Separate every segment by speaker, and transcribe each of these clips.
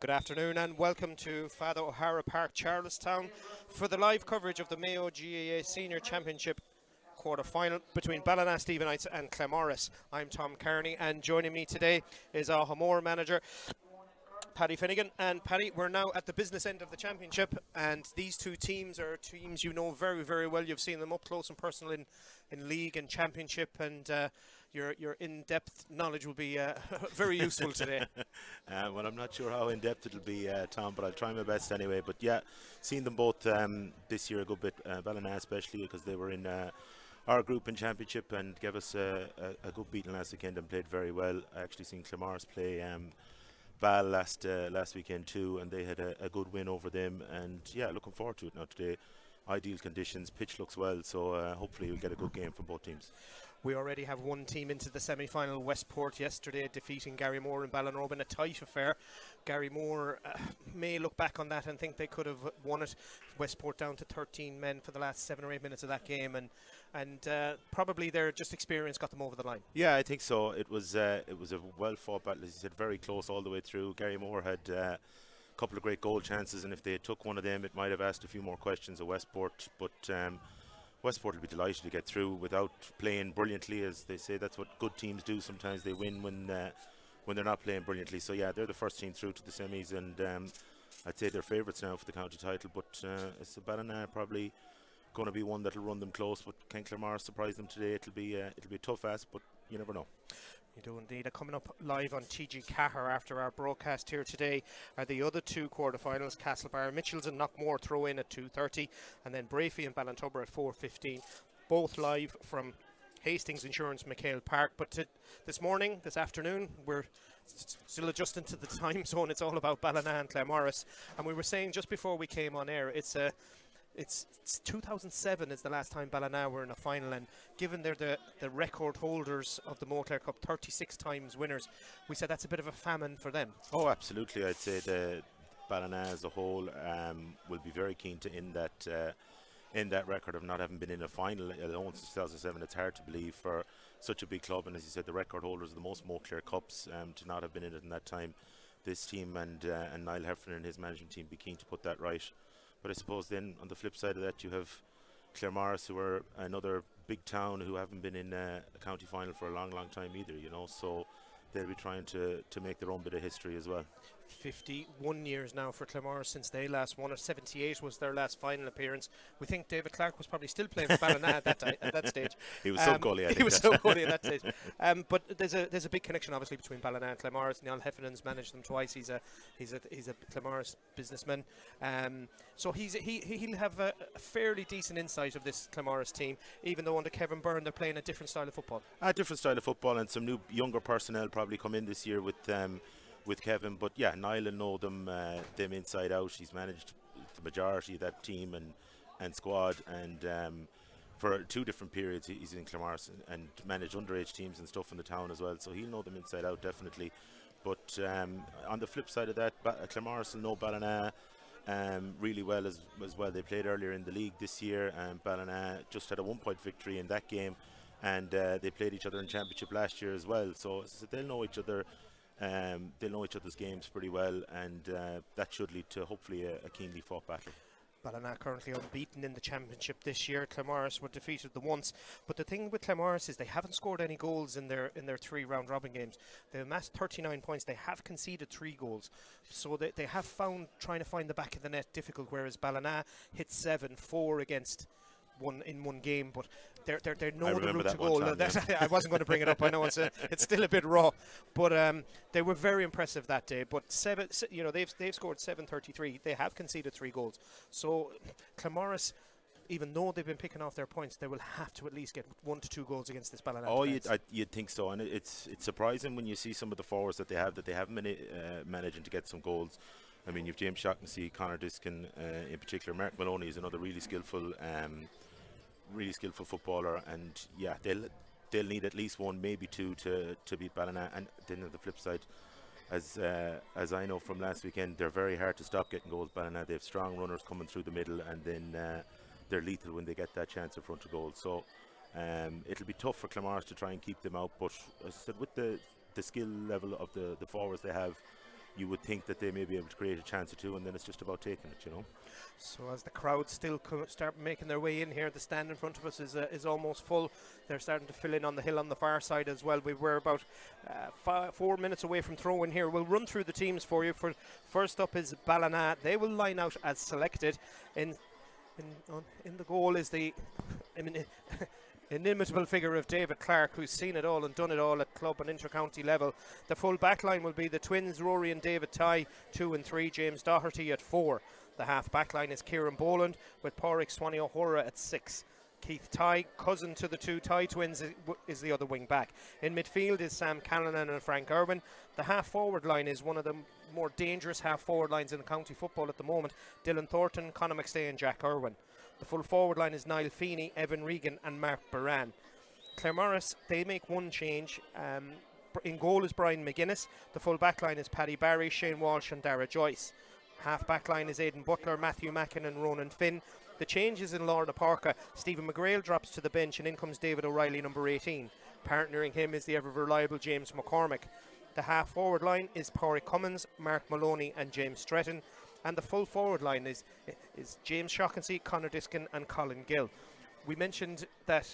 Speaker 1: Good afternoon and welcome to Father O'Hara Park, Charlestown for the live coverage of the Mayo GAA Senior Championship quarter-final between Ballina, Stephenites and Claremorris. I'm Tom Kearney and joining me today is our Hamor manager, Paddy Finnegan. And Paddy, we're now at the business end of the championship, and these two teams are teams you know very, very well. You've seen them up close and personal in league and championship, and your in-depth knowledge will be very useful today.
Speaker 2: Well, I'm not sure how in-depth it'll be, Tom, but I'll try my best anyway. But yeah, seen them both this year a good bit, Ballina especially, because they were in our group in championship and gave us a good beating last weekend and played very well. I actually seen Claremorris play Ball last weekend too, and they had a good win over them. And yeah, looking forward to it now today. Ideal conditions, pitch looks well, so hopefully we'll get a good game from both teams.
Speaker 1: We already have one team into the semi-final. Westport yesterday defeating Claremorris in Ballina in a tight affair. Claremorris may look back on that and think they could have won it. Westport down to 13 men for the last 7 or 8 minutes of that game, and probably their just experience got them over the line.
Speaker 2: Yeah, I think so. It was a well fought battle, as you said, very close all the way through. Claremorris had a couple of great goal chances, and if they took one of them, it might have asked a few more questions of Westport. But Westport will be delighted to get through without playing brilliantly, as they say. That's what good teams do. Sometimes they win when they're not playing brilliantly. So yeah, they're the first team through to the semis, and I'd say they're favourites now for the county title. But it's Ballina probably going to be one that'll run them close. But can Claremorris surprise them today? It'll be a tough ask, but you never know.
Speaker 1: You do indeed. Coming up live on TG Cahir after our broadcast here today are the other two quarterfinals. Castlebar Mitchells and Knockmore throw in at 2:30, and then Brafey and Ballintubber at 4:15. Both live from Hastings Insurance McHale Park. But this afternoon, we're still adjusting to the time zone. It's all about Ballina and Claremorris. And we were saying just before we came on air, it's 2007 is the last time Ballina were in a final, and given they're the record holders of the Montclair Cup, 36 times winners, we said that's a bit of a famine for them.
Speaker 2: Oh, absolutely. I'd say the Ballina as a whole will be very keen to end that record of not having been in a final alone since 2007. It's hard to believe for such a big club, and as you said, the record holders of the most Montclair Cups, to not have been in it in that time. This team and Niall Heffernan and his management team be keen to put that right. But I suppose then on the flip side of that, you have Claremorris, who are another big town who haven't been in a county final for a long, long time either, you know. So they'll be trying to make their own bit of history as well.
Speaker 1: 51 years now for Claremorris since they last won it. 78 was their last final appearance. We think David Clark was probably still playing for Ballina at that stage.
Speaker 2: He was so goalie, I think.
Speaker 1: He was so goalie at that stage. But there's a big connection obviously between Ballina and Claremorris. Niall Heffernan's managed them twice. He's a Claremorris businessman. So he'll have a fairly decent insight of this Claremorris team, even though under Kevin Byrne they're playing a different style of football.
Speaker 2: A different style of football, and some new younger personnel probably come in this year with Kevin. But yeah, Niall will know them inside out. He's managed the majority of that team and squad, and for 2 different periods he's in Claremorris and managed underage teams and stuff in the town as well, so he'll know them inside out definitely. But on the flip side of that, Claremorris will know Ballina really well as well. They played earlier in the league this year, and Ballina just had a 1-point victory in that game, and they played each other in championship last year as well, so they'll know each other. They'll know each other's games pretty well, and that should lead to hopefully a keenly fought battle.
Speaker 1: Ballina currently unbeaten in the championship this year. Claremorris were defeated the once, but the thing with Claremorris is they haven't scored any goals in their 3 round robin games. They've amassed 39 points. They have conceded 3 goals, so they have found trying to find the back of the net difficult. Whereas Ballina hit 7, 4 against one game, but they know the route to goal. I wasn't going to bring it up. I know it's still a bit raw, but they were very impressive that day. But they've scored 7-33. They have conceded 3 goals. So Claremorris, even though they've been picking off their points, they will have to at least get 1 to 2 goals against this Ballina.
Speaker 2: Oh, you'd think so, and it's surprising when you see some of the forwards that they haven't been managing to get some goals. I mean, you've James Shaughnessy, Conor Diskin in particular. Mark Maloney is another really skillful footballer, and yeah, they'll need at least 1, maybe 2 to beat Ballina. And then on the flip side, as I know from last weekend, they're very hard to stop getting goals. Ballina, they have strong runners coming through the middle, and then they're lethal when they get that chance in front of goal. So it'll be tough for Claremorris to try and keep them out, but as I said, with the skill level of the forwards they have, you would think that they may be able to create a chance or two, and then it's just about taking it, you know.
Speaker 1: So as the crowd still start making their way in here, the stand in front of us is almost full. They're starting to fill in on the hill on the far side as well. We were about 4 minutes away from throw-in here. We'll run through the teams for you. First up is Ballina. They will line out as selected. In the goal is the inimitable figure of David Clark, who's seen it all and done it all at club and inter-county level. The full back line will be the twins Rory and David Tighe, 2 and 3, James Doherty at 4. The half back line is Kieran Boland with Pádraig Swanee O'Hora at 6. Keith Tighe, cousin to the 2 Tighe twins, is the other wing back. In midfield is Sam Callanan and Frank Irwin. The half forward line is one of the more dangerous half forward lines in the county football at the moment. Dylan Thornton, Conor McStay and Jack Irwin. The full forward line is Niall Feeney, Evan Regan and Mark Baran. Claremorris, they make one change. In goal is Brian McGuinness. The full back line is Paddy Barry, Shane Walsh and Dara Joyce. Half back line is Aidan Butler, Matthew Mackin and Ronan Finn. The changes in Lorna Parker. Stephen McGrail drops to the bench and in comes David O'Reilly, number 18. Partnering him is the ever reliable James McCormick. The half forward line is Pádraig Cummins, Mark Maloney and James Stretton. And the full forward line is James Shaughnessy, Conor Diskin and Colin Gill. We mentioned that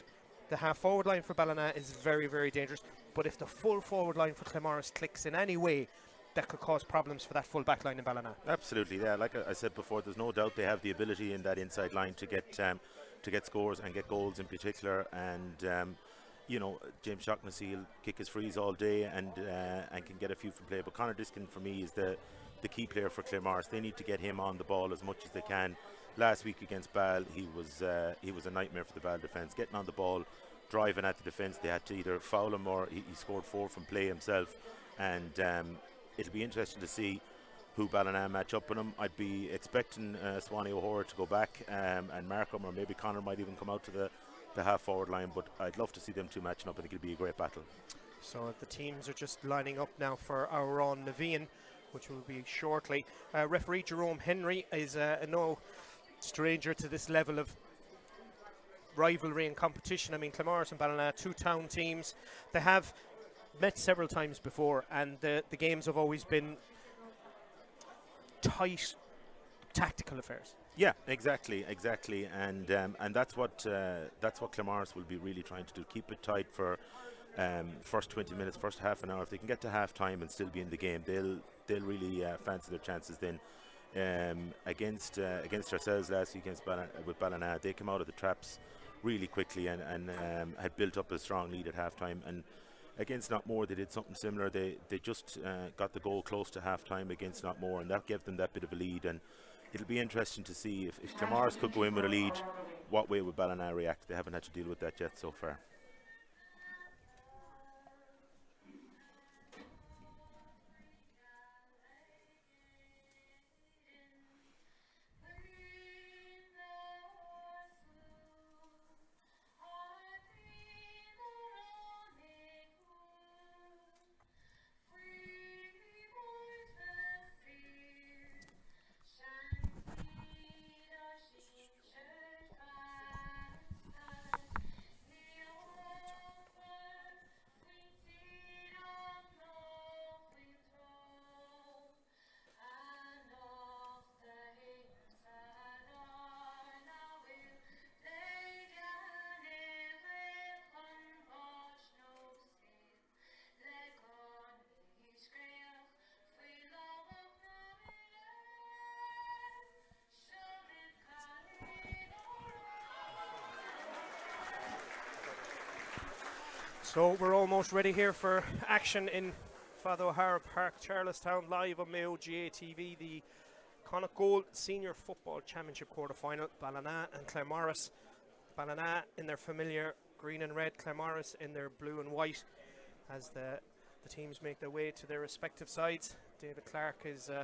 Speaker 1: the half forward line for Ballina is very, very dangerous, but if the full forward line for Claremorris clicks in any way, that could cause problems for that full back line in Ballina.
Speaker 2: Absolutely, yeah. Like I said before, there's no doubt they have the ability in that inside line to get scores and get goals in particular. And you know, James Shaughnessy will kick his frees all day and can get a few from play. But Conor Diskin for me is the key player for Claremorris. They need to get him on the ball as much as they can. Last week against Ball, he was a nightmare for the Ball defence. Getting on the ball, driving at the defence, they had to either foul him or he scored 4 from play himself. And it'll be interesting to see who Ballina match up with him. I'd be expecting Swanee O'Hora to go back and mark him, or maybe Conor might even come out to the half forward line, but I'd love to see them two matching up. I think it'll be a great battle.
Speaker 1: So the teams are just lining up now for our own Navean, which will be shortly. Referee Jerome Henry is no stranger to this level of rivalry and competition. I mean, Claremorris and Ballina, 2 town teams. They have met several times before, and the games have always been tight, tactical affairs.
Speaker 2: Yeah, exactly, and that's what Claremorris will be really trying to do. Keep it tight for first 20 minutes, first half an hour. If they can get to half time and still be in the game, they'll really fancy their chances then. Against ourselves last week with Ballina, they came out of the traps really quickly and had built up a strong lead at half time. And against Knockmore, they did something similar. They just got the goal close to half time against Knockmore, and that gave them that bit of a lead. And it'll be interesting to see if Claremorris could go in with a lead, what way would Ballina react? They haven't had to deal with that yet so far.
Speaker 1: So we're almost ready here for action in Father O'Hara Park, Charlestown, live on Mayo GATV. The Connacht Gold Senior Football Championship quarter-final, Ballina and Claremorris. Ballina in their familiar green and red, Claremorris in their blue and white, as the teams make their way to their respective sides. David Clark is in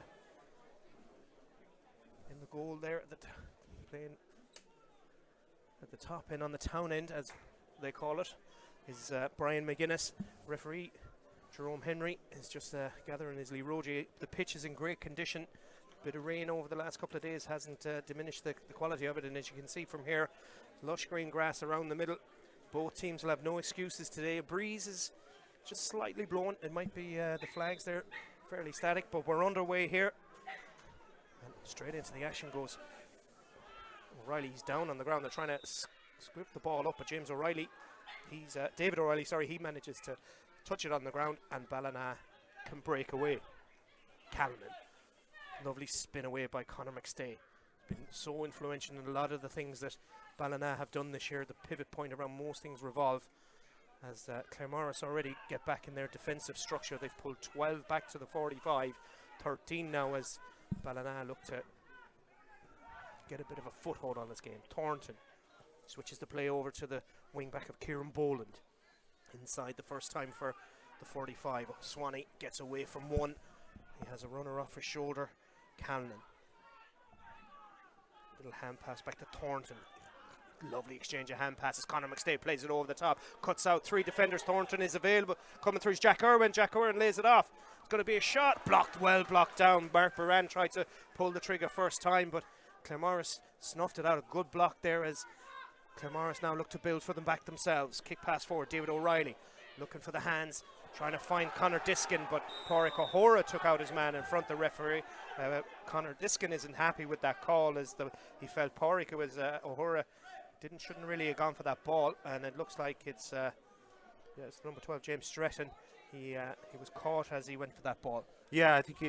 Speaker 1: the goal there, playing at the top end on the town end, as they call it, is Brian McGuinness. Referee Jerome Henry is just gathering his Lee Rogie. The pitch is in great condition. Bit of rain over the last couple of days hasn't diminished the quality of it, and as you can see from here, lush green grass around the middle. Both teams will have no excuses today. A breeze is just slightly blowing. It might be the flags there fairly static, but we're underway here. And straight into the action goes O'Reilly's down on the ground. They're trying to scoop the ball up, but James O'Reilly, David O'Reilly, sorry, he manages to touch it on the ground, and Ballina can break away. Callanan, lovely spin away by Conor McStay. Been so influential in a lot of the things that Ballina have done this year. The pivot point around most things revolve. As Claremorris already get back in their defensive structure. They've pulled 12 back to the 45, 13 now as Ballina look to get a bit of a foothold on this game. Thornton switches the play over to the wing back of Kieran Boland. Inside the first time for the 45. Swanee gets away from one. He has a runner off his shoulder. Callanan. Little hand pass back to Thornton. Lovely exchange of hand passes. Conor McStay plays it over the top. Cuts out 3 defenders. Thornton is available. Coming through is Jack Irwin. Jack Irwin lays it off. It's going to be a shot. Blocked, well blocked down. Mark Moran tried to pull the trigger first time, but Claremorris snuffed it out. A good block there as Claremorris now look to build for them back themselves. Kick pass forward. David O'Reilly looking for the hands. Trying to find Conor Diskin, but Pádraig O'Hora took out his man in front of the referee. Conor Diskin isn't happy with that call as he felt Pádraig was O'Hora shouldn't really have gone for that ball, and it looks like it's number 12 James Stretton. He was caught as he went for that ball.
Speaker 2: Yeah, I think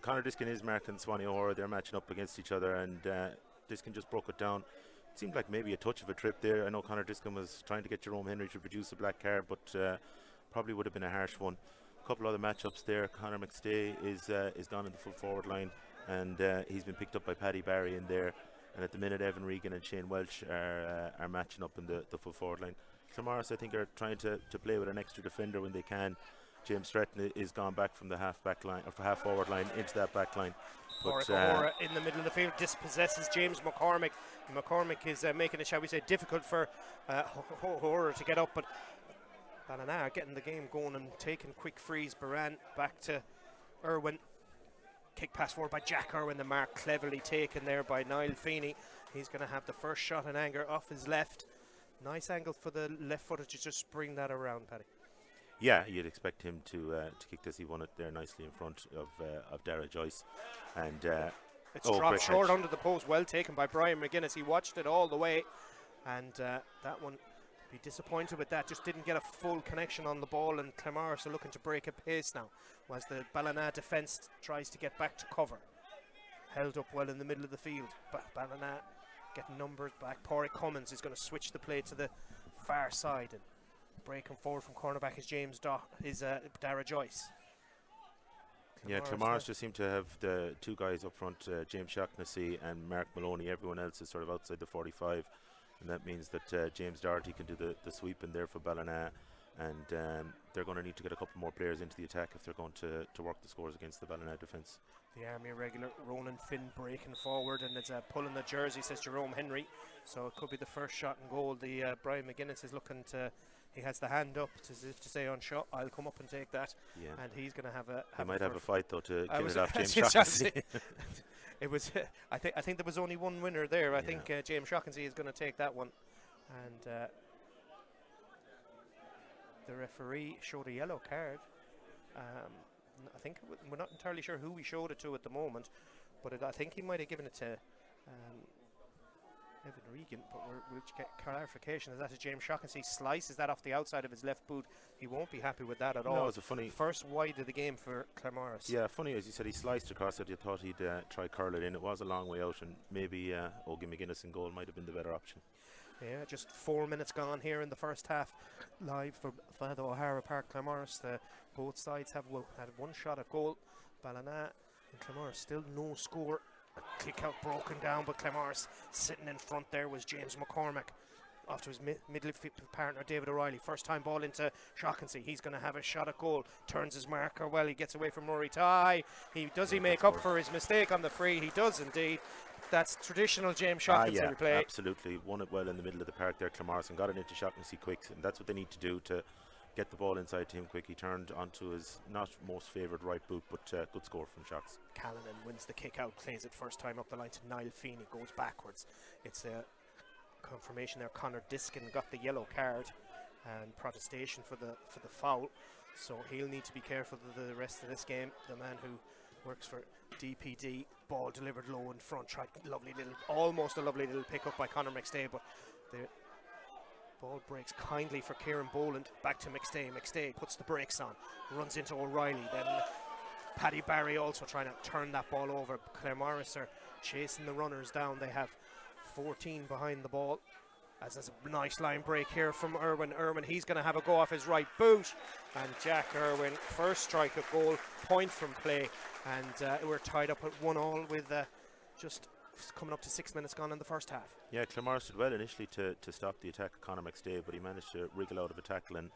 Speaker 2: Conor Diskin is marking Swanee O'Hora. They're matching up against each other, and Diskin just broke it down. It seemed like maybe a touch of a trip there. I know Conor Diskin was trying to get Jerome Henry to produce a black card, but probably would have been a harsh one. A couple other matchups there. Conor McStay is gone in the full forward line, and he's been picked up by Paddy Barry in there. And at the minute, Evan Regan and Shane Welch are matching up in the full forward line. Claremorris, I think, are trying to play with an extra defender when they can. James Stretton is gone back from the half back line or half forward line into that back line.
Speaker 1: But O'Hora in the middle of the field dispossesses James McCormick. McCormick is making it, shall we say, difficult for O'Hora to get up, but Ballina are getting the game going and taking quick frees. Baran back to Irwin. Kick pass forward by Jack Irwin. The mark cleverly taken there by Niall Feeney. He's going to have the first shot in anger off his left. Nice angle for the left footer to just bring that around, Paddy.
Speaker 2: Yeah, you'd expect him to kick this. He won it there nicely in front of Dara Joyce, and
Speaker 1: it's dropped short under the post. Well taken by Brian McGuinness. He watched it all the way, and that one, be disappointed with that. Just didn't get a full connection on the ball, and Claremorris are looking to break a pace now as the Ballina defence tries to get back to cover. Held up well in the middle of the field, but Ballina getting numbers back. Pádraig Cummins is going to switch the play to the far side, and breaking forward from cornerback is Dara Joyce.
Speaker 2: Yeah, Claremorris just seem to have the 2 guys up front, James Shaughnessy and Mark Maloney. Everyone else is sort of outside the 45. And that means that James Doherty can do the sweep in there for Ballina, and they're going to need to get a couple more players into the attack if they're going to work the scores against the Ballina defence.
Speaker 1: The Army regular Ronan Finn breaking forward, and it's pulling the jersey, says Jerome Henry. So it could be the first shot and goal. The Brian McGuinness is looking to. He has the hand up as if to say on shot, I'll come up and take that. Yeah. And he's going to have a.
Speaker 2: He might have a fight though to get it off James Shaughnessy.
Speaker 1: It was. I think there was only one winner there. I think James Shaughnessy is going to take that one, and the referee showed a yellow card. I think we're not entirely sure who he showed it to at the moment, but I think he might have given it to Evan Regan. But we'll get clarification. Is that a James Shaughnessy slices that off the outside of his left boot? He won't be happy with that at all.
Speaker 2: No, it's a funny
Speaker 1: first wide of the game for Claremorris.
Speaker 2: Yeah, funny as you said, he sliced across it. You thought he'd try curl it in. It was a long way out, and maybe Ogie McGuinness in goal might have been the better option.
Speaker 1: Yeah, just 4 minutes gone here in the first half. Live for Father O'Hara Park, Claremorris. Both sides have had one shot at goal. Ballina and Claremorris still no score. A kick out broken down, but Claremorris sitting in front there was James McCormick. Off to his midfield partner David O'Reilly. First time ball into Shaughnessy. He's going to have a shot at goal. Turns his marker well. He gets away from Murray Ty. Does he make up for his mistake on the free? He does indeed. That's traditional James Shaughnessy play.
Speaker 2: Absolutely. Won it well in the middle of the park there, Claremorris, and got it into Shaughnessy quick. And that's what they need to do to get the ball inside to him quick. He turned onto his not most favoured right boot, but good score from Shocks.
Speaker 1: Callanan wins the kick out, plays it first time up the line to Niall Feeney, goes backwards. It's a confirmation there. Conor Diskin got the yellow card and protestation for the foul. So he'll need to be careful the rest of this game. The man who works for DPD, ball delivered low in front, tried almost a lovely little pick up by Conor McStay, but the ball breaks kindly for Kieran Boland. Back to McStay. McStay puts the brakes on, runs into O'Reilly. Then Paddy Barry also trying to turn that ball over. Claremorris are chasing the runners down. They have 14 behind the ball. As there's a nice line break here from Irwin. He's going to have a go off his right boot. And Jack Irwin, first strike of goal, point from play. And we're tied up at 1-1 with just coming up to 6 minutes gone in the first half.
Speaker 2: Yeah, Claremorris did well initially to stop the attack of Conor McStay, but he managed to wriggle out of a tackle and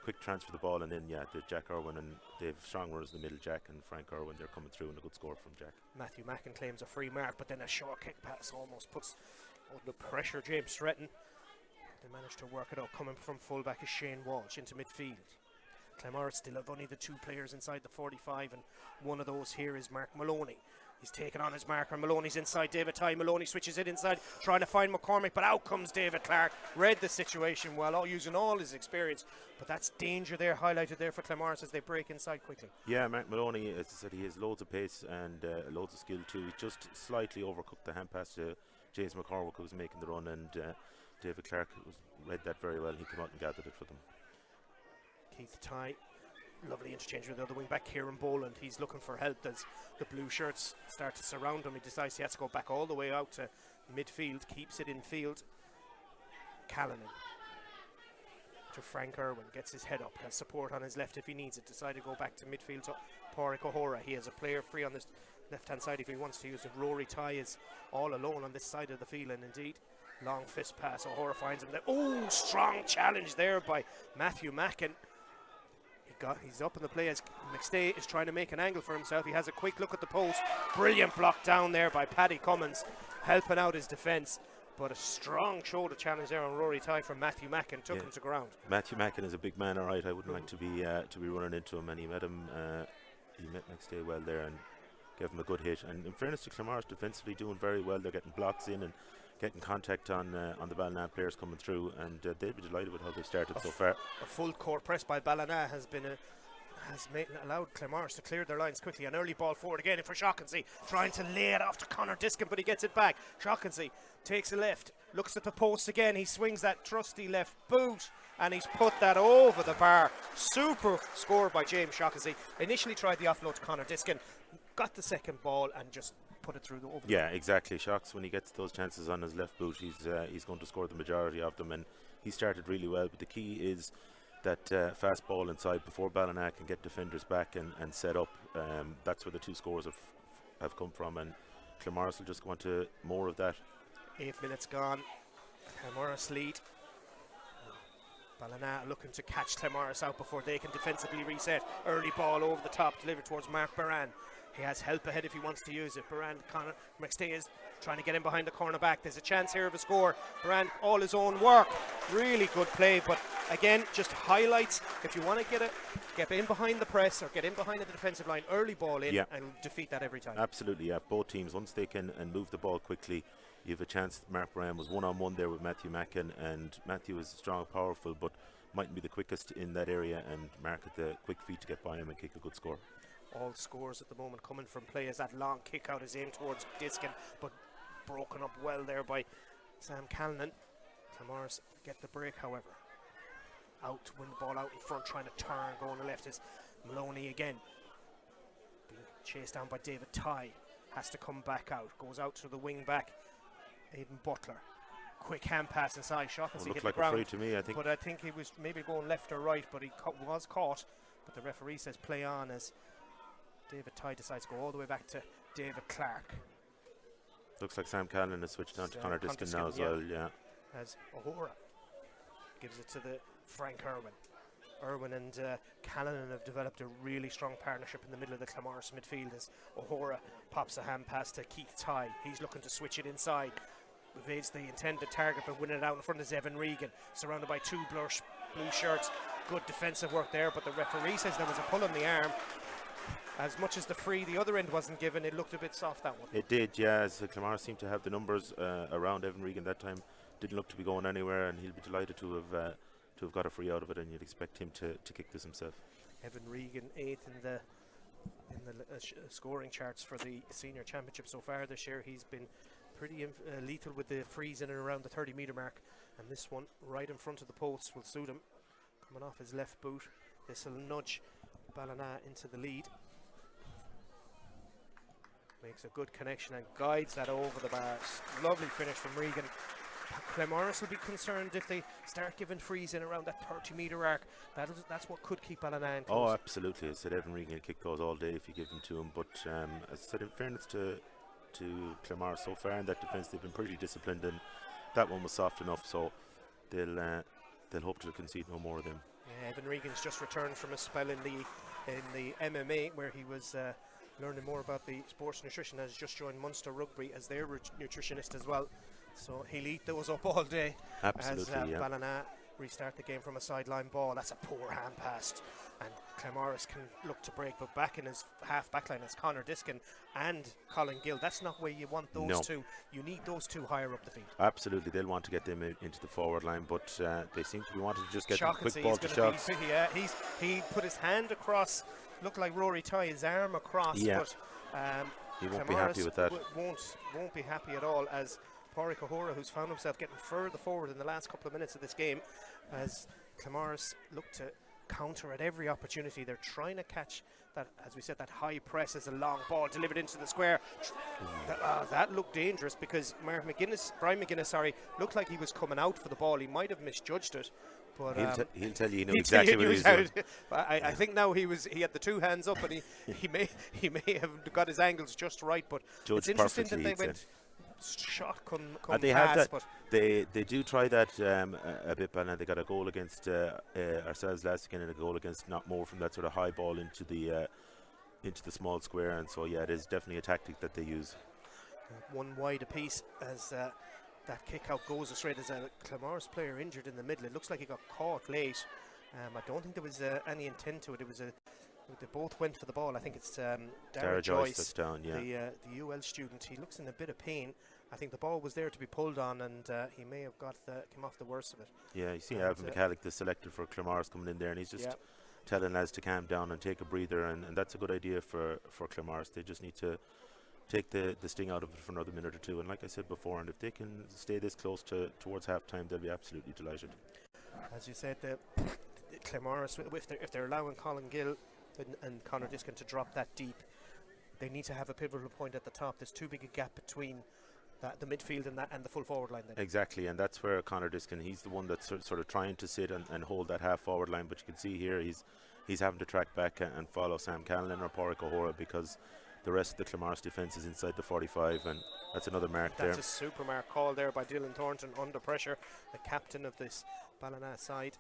Speaker 2: quick transfer the ball. And then, yeah, the Jack Irwin and Dave strong runners in the middle, Jack and Frank Irwin, they're coming through, and a good score from Jack.
Speaker 1: Matthew Mackin claims a free mark, but then a short kick pass almost puts under pressure James Stretton. They managed to work it out. Coming from fullback is Shane Walsh into midfield. Claremorris still have only the 2 players inside the 45, and one of those here is Mark Maloney. He's taken on his marker. Maloney's inside David Tye. Maloney switches it inside, trying to find McCormick, but out comes David Clark. Read the situation well, using all his experience, but that's danger there, highlighted there for Claremorris as they break inside quickly. Yeah,
Speaker 2: Mark Maloney, as I said, he has loads of pace and loads of skill too. He just slightly overcooked the hand pass to James McCormick, who was making the run, and David Clark read that very well. He came out and gathered it for them.
Speaker 1: Keith Tye, lovely interchange with the other wing back, Kieran Boland. He's looking for help as the blue shirts start to surround him. He decides he has to go back all the way out to midfield, keeps it in field. Callanan to Frank Irwin, gets his head up, has support on his left if he needs it. Decided to go back to midfield to Pádraig O'Hora. He has a player free on this left hand side if he wants to use it. Rory Tye is all alone on this side of the field, and indeed long fist pass. O'Hora finds him there. Oh, strong challenge there by Matthew Mackin. He's up in the play as McStay is trying to make an angle for himself. He has a quick look at the post. Brilliant block down there by Paddy Cummins, helping out his defence. But a strong shoulder challenge there on Rory Tye from Matthew Mackin took him to ground.
Speaker 2: Matthew Mackin is a big man, all right. I wouldn't like to be running into him, and he met McStay well there and gave him a good hit. And in fairness to Claremorris, defensively doing very well. They're getting blocks in and getting contact on the Ballina players coming through, and they'll be delighted with how they've started so far.
Speaker 1: A full court press by Ballina has allowed Claremorris to clear their lines quickly. An early ball forward again for Shaughnessy, trying to lay it off to Conor Diskin, but he gets it back. Shaughnessy takes a left, looks at the post again. He swings that trusty left boot, and he's put that over the bar. Super score by James Shaughnessy. Initially tried the offload to Conor Diskin, got the second ball and just put it through the over.
Speaker 2: Yeah, exactly. Shocks, when he gets those chances on his left boot, he's going to score the majority of them, and he started really well. But the key is that fast ball inside before Ballina can get defenders back and set up. That's where the 2 scores have come from, and Claremorris will just want to more of that.
Speaker 1: 8 minutes gone. Claremorris lead. Ballina looking to catch Claremorris out before they can defensively reset. Early ball over the top, delivered towards Mark Baran. He has help ahead if he wants to use it. Conor McStay is trying to get in behind the cornerback. There's a chance here of a score. Baran, all his own work. Really good play, but again, just highlights. If you want to get in behind the press or get in behind the defensive line, early ball in and defeat that every time.
Speaker 2: Absolutely, yeah. Both teams, once they can and move the ball quickly, you have a chance. Mark Baran was one-on-one there with Matthew Mackin, and Matthew is strong and powerful, but mightn't be the quickest in that area, and Mark had the quick feet to get by him and kick a good score.
Speaker 1: All scores at the moment coming from play as that long kick out is aimed towards Diskin, but broken up well there by Sam Callanan. Claremorris get the break, however. Out to win the ball out in front, trying to turn, going to the left is Maloney again. Being chased down by David Tye. Has to come back out. Goes out to the wing back, Aidan Butler. Quick hand pass inside. Shaughnessy hit
Speaker 2: like
Speaker 1: the ground,
Speaker 2: a free to me, I think.
Speaker 1: But I think he was maybe going left or right, but he was caught. But the referee says play on as David Tye decides to go all the way back to David Clark.
Speaker 2: Looks like Sam Callanan has switched down to Conor Diskin now as well, yeah.
Speaker 1: As O'Hora gives it to the Frank Irwin. Irwin and Callanan have developed a really strong partnership in the middle of the Claremorris midfield as O'Hora pops a hand pass to Keith Tye. He's looking to switch it inside. Evades the intended target, but winning it out in front is Evan Regan, surrounded by 2 blue shirts. Good defensive work there, but the referee says there was a pull on the arm. As much as the free the other end wasn't given, it looked a bit soft, that one.
Speaker 2: It did, yeah, as Claremorris seemed to have the numbers around Evan Regan that time. Didn't look to be going anywhere, and he'll be delighted to have got a free out of it, and you'd expect him to kick this himself.
Speaker 1: Evan Regan 8th in the scoring charts for the senior championship so far this year. He's been pretty lethal with the frees in and around the 30-metre mark, and this one right in front of the post will suit him. Coming off his left boot, this will nudge Ballina into the lead. Makes a good connection and guides that over the bar. Lovely finish from Regan. Claremorris will be concerned if they start giving frees in around that 30-metre arc. That's what could keep Ballina in close.
Speaker 2: Oh, absolutely. I said Evan Regan kick those all day if you give them to him. But as I said, in fairness to Claremorris so far in that defence, they've been pretty disciplined, and that one was soft enough. So they'll hope to concede no more of them.
Speaker 1: Yeah, Evan Regan's just returned from a spell in the MMA where he was learning more about the sports nutrition. Has just joined Munster Rugby as their nutritionist as well. So he'll eat those up all day.
Speaker 2: Absolutely,
Speaker 1: as
Speaker 2: yeah.
Speaker 1: Ballina restart the game from a sideline ball. That's a poor hand pass, and Claremorris can look to break, but back in his half back line is Conor Diskin and Colin Gill. That's not where you want those two. You need those two higher up the field.
Speaker 2: Absolutely, they'll want to get them into the forward line, but they seem to be wanting to just get a quick ball to shots.
Speaker 1: He put his hand across, looked like Rory Ty, his arm across, but
Speaker 2: he won't be happy with that.
Speaker 1: Won't be happy at all, as Pádraig O'Hora, who's found himself getting further forward in the last couple of minutes of this game, as Claremorris look to counter at every opportunity. They're trying to catch that, as we said, that high press as a long ball delivered into the square. That looked dangerous, because Brian McGuinness, looked like he was coming out for the ball. He might have misjudged it, but
Speaker 2: he'll tell you he knew exactly what he was doing.
Speaker 1: I think now he had the two hands up, and he may have got his angles just right. But
Speaker 2: Judged
Speaker 1: it's interesting that they went shot come
Speaker 2: they
Speaker 1: pass,
Speaker 2: have that.
Speaker 1: but
Speaker 2: they do try that a bit, and they got a goal against ourselves last weekend, and a goal against Not More from that sort of high ball into the small square, and so yeah, it is definitely a tactic that they use.
Speaker 1: One wide apiece as that kick out goes astray. There's a Claremorris player injured in the middle. It looks like he got caught late. I don't think there was any intent to it. They both went for the ball. I think it's Dara Joyce
Speaker 2: that's down, yeah.
Speaker 1: The UL student. He looks in a bit of pain. I think the ball was there to be pulled on, and he may have came off the worst of it.
Speaker 2: Yeah, you see Alvin McCallick, the selector for Claremorris, coming in there, and he's just telling lads to calm down and take a breather, and that's a good idea for Claremorris. They just need to take the sting out of it for another minute or two, and like I said before, and if they can stay this close towards half time, they'll be absolutely delighted. As
Speaker 1: you said, Claremorris, if they're allowing Colin Gill and Conor Diskin to drop that deep, they need to have a pivotal point at the top. There's too big a gap between the midfield and the full forward line then.
Speaker 2: Exactly, and that's where Conor Diskin, he's the one that's sort of trying to sit and hold that half forward line, but you can see here he's having to track back and follow Sam Callan or Pádraig O'Hora, because the rest of the Claremorris defence is inside the 45, and that's another mark there.
Speaker 1: That's a super mark call there by Dylan Thornton under pressure, the captain of this Ballina side.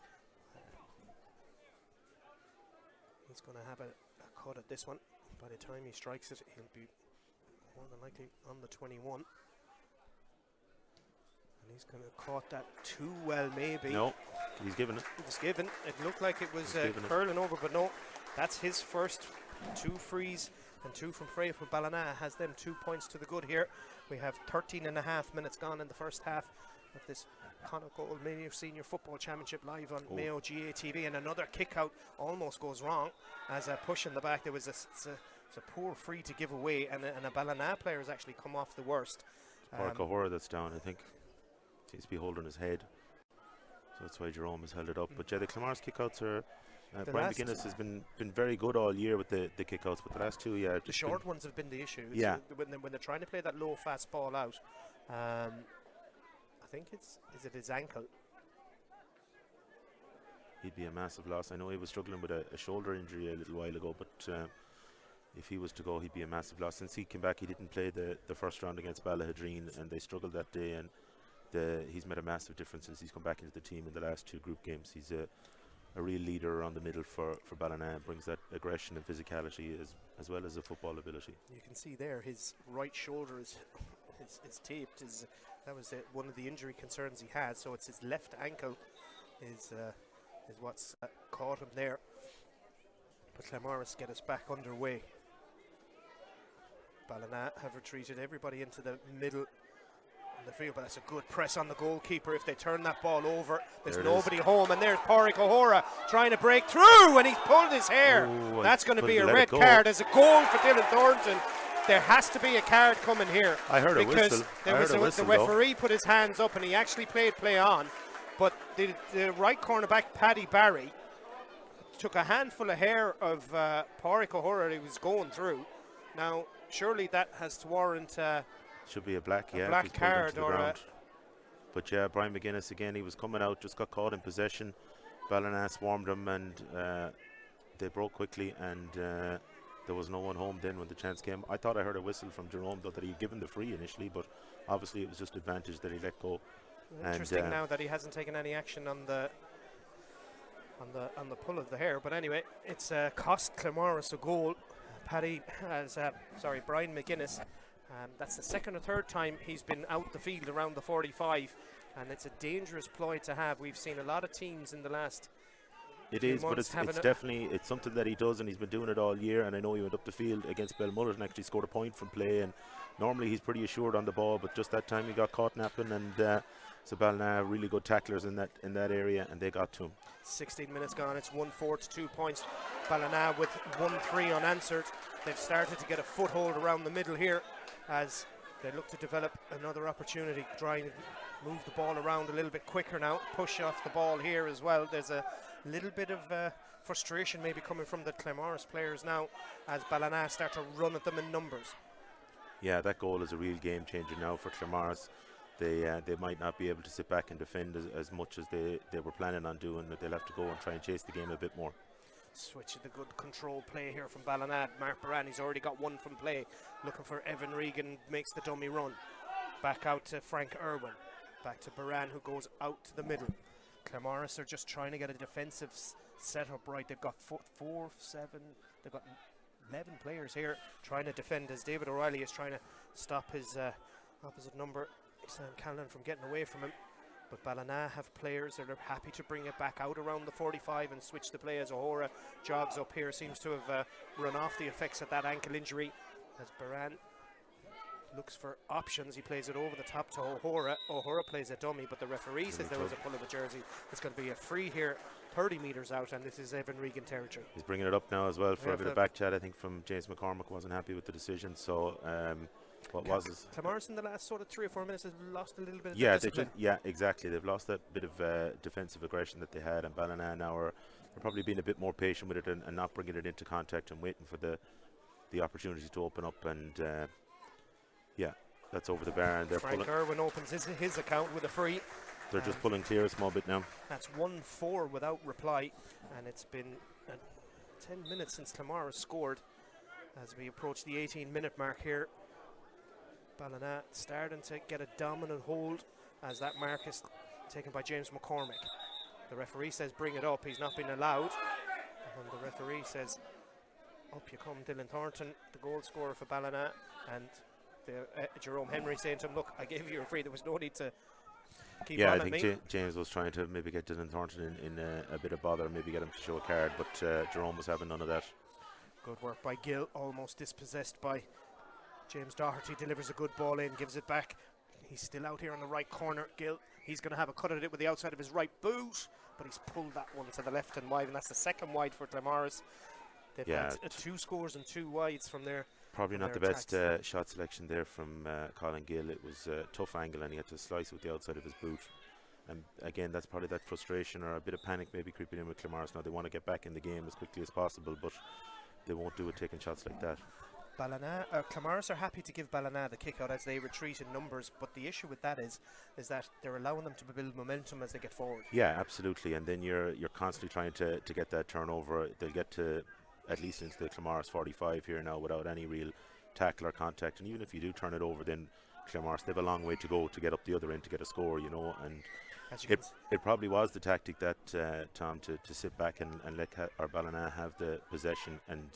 Speaker 1: He's going to have a cut at this one. By the time he strikes it, he'll be more than likely on the 21. And he's going to caught that too well, maybe.
Speaker 2: No, he's given it.
Speaker 1: It was given. It looked like it was curling over, but no. That's his first 2 frees and 2 from Frey for Ballina. Has them 2 points to the good here. We have 13 and a half minutes gone in the first half of this Connacht Mayo Senior Football Championship live on Mayo GA TV, and another kick out almost goes wrong as a push in the back. There was it's a poor free to give away, and a Ballina player has actually come off the worst.
Speaker 2: Pádraig O'Hora that's down, I think. Seems to be holding his head, so that's why Jerome has held it up. But yeah, the Claremorris kickouts are Brian McGuinness has been very good all year with the kickouts, but the last 2, the
Speaker 1: short ones have been the issue.
Speaker 2: Yeah,
Speaker 1: when they're trying to play that low fast ball out. I think is it his ankle?
Speaker 2: He'd be a massive loss. I know he was struggling with a shoulder injury a little while ago, but if he was to go, he'd be a massive loss. Since he came back, he didn't play the first round against Ballahadreen, and they struggled that day, and he's made a massive difference since he's come back into the team in the last 2 group games. He's a real leader around the middle for Ballina, and brings that aggression and physicality as well as the football ability.
Speaker 1: You can see there his right shoulder is taped. That was one of the injury concerns he had, so it's his left ankle is what's caught him there. But Claremorris get us back underway. Ballina have retreated everybody into the middle the field, but that's a good press on the goalkeeper. If they turn that ball over, there's nobody home, and there's Pádraig O'Hora trying to break through, and he's pulled his hair. That's going to be a red card. As a goal for Dylan Thornton. There has to be a card coming here.
Speaker 2: I heard a whistle.
Speaker 1: The referee put his hands up and he actually played play on, but the right cornerback Paddy Barry took a handful of hair of Pádraig O'Hora he was going through. Now surely that has to warrant
Speaker 2: should be a black
Speaker 1: card or
Speaker 2: but yeah, Brian McGuinness again, he was coming out, just got caught in possession. Ballina swarmed him and they broke quickly, and there was no one home then when the chance came. I thought I heard a whistle from Jerome though that he'd given the free initially, but obviously it was just advantage that he let go.
Speaker 1: Interesting now that he hasn't taken any action on the pull of the hair, but anyway, it's cost Claremorris a goal. Brian McGuinness. That's the second or third time he's been out the field around the 45, and it's a dangerous ploy to have. We've seen a lot of teams in the last.
Speaker 2: It is, but it's definitely something that he does, and he's been doing it all year. And I know he went up the field against Belmullet and actually scored a point from play. And normally he's pretty assured on the ball, but just that time he got caught napping. And so Ballina really good tacklers in that area, and they got to him. 16
Speaker 1: minutes gone. It's 1-4 to 2 points. Ballina with 1-3 unanswered. They've started to get a foothold around the middle here as they look to develop another opportunity, try and move the ball around a little bit quicker now, push off the ball here as well. There's a little bit of frustration maybe coming from the Claremorris players now as Ballina start to run at them in numbers.
Speaker 2: Yeah, that goal is a real game changer now for Claremorris. They might not be able to sit back and defend as much as they were planning on doing. They'll have to go and try and chase the game a bit more.
Speaker 1: Switch the good control play here from Ballina. Mark Baran, he's already got one from play. Looking for Evan Regan, makes the dummy run. Back out to Frank Irwin. Back to Baran, who goes out to the middle. Claremorris are just trying to get a defensive setup right. They've got 4, 7, they've got 11 players here trying to defend as David O'Reilly is trying to stop his opposite number, Sam Callan, from getting away from him. But Ballina have players that are happy to bring it back out around the 45 and switch the play as O'Hora jogs up here. Seems to have run off the effects of that ankle injury as Baran looks for options. He plays it over the top to O'Hora. O'Hora plays a dummy, but the referee says there was a pull of the jersey. It's going to be a free here, 30 metres out, and this is Evan Regan territory.
Speaker 2: He's bringing it up now as well for a bit of back chat. I think from James McCormick wasn't happy with the decision. So what was his?
Speaker 1: Claremorris in the last sort of 3 or 4 minutes has lost a little bit of
Speaker 2: discipline. Exactly. They've lost that bit of defensive aggression that they had, and Ballina now are probably being a bit more patient with it and not bringing it into contact and waiting for the opportunity to open up. And that's over the bar, and they're
Speaker 1: Frank Irwin opens his account with a free.
Speaker 2: They're just pulling clear a small bit now.
Speaker 1: That's 1-4 without reply, and it's been 10 minutes since Claremorris scored as we approach the 18-minute mark here. Ballina starting to get a dominant hold as that mark is taken by James McCormick. The referee says bring it up. He's not been allowed, and the referee says up you come, Dylan Thornton, the goal scorer for Ballina, and Jerome Henry saying to him, look, I gave you a free, there was no need to keep on at me. I think
Speaker 2: James was trying to maybe get Dylan Thornton in a bit of bother, maybe get him to show a card, but Jerome was having none of that.
Speaker 1: Good work by Gill, almost dispossessed by James Doherty. Delivers a good ball in, gives it back. He's still out here on the right corner, Gill. He's going to have a cut at it with the outside of his right boot, but he's pulled that one to the left and wide, and that's the second wide for Claremorris. They've had 2 scores and 2 wides from there.
Speaker 2: Probably not the best shot selection there from Colin Gill. It was a tough angle, and he had to slice with the outside of his boot. And again, that's probably that frustration or a bit of panic maybe creeping in with Claremorris. Now they want to get back in the game as quickly as possible, but they won't do it taking shots like that.
Speaker 1: Claremorris are happy to give Ballina the kick out as they retreat in numbers, but the issue with that is that they're allowing them to build momentum as they get forward.
Speaker 2: Yeah, absolutely, and then you're constantly trying to get that turnover. They'll get to at least into the Claremorris 45 here now without any real tackle or contact, and even if you do turn it over, then Claremorris, they have a long way to go to get up the other end to get a score, you know. And it probably was the tactic that Tom to sit back and let Ballina have the possession and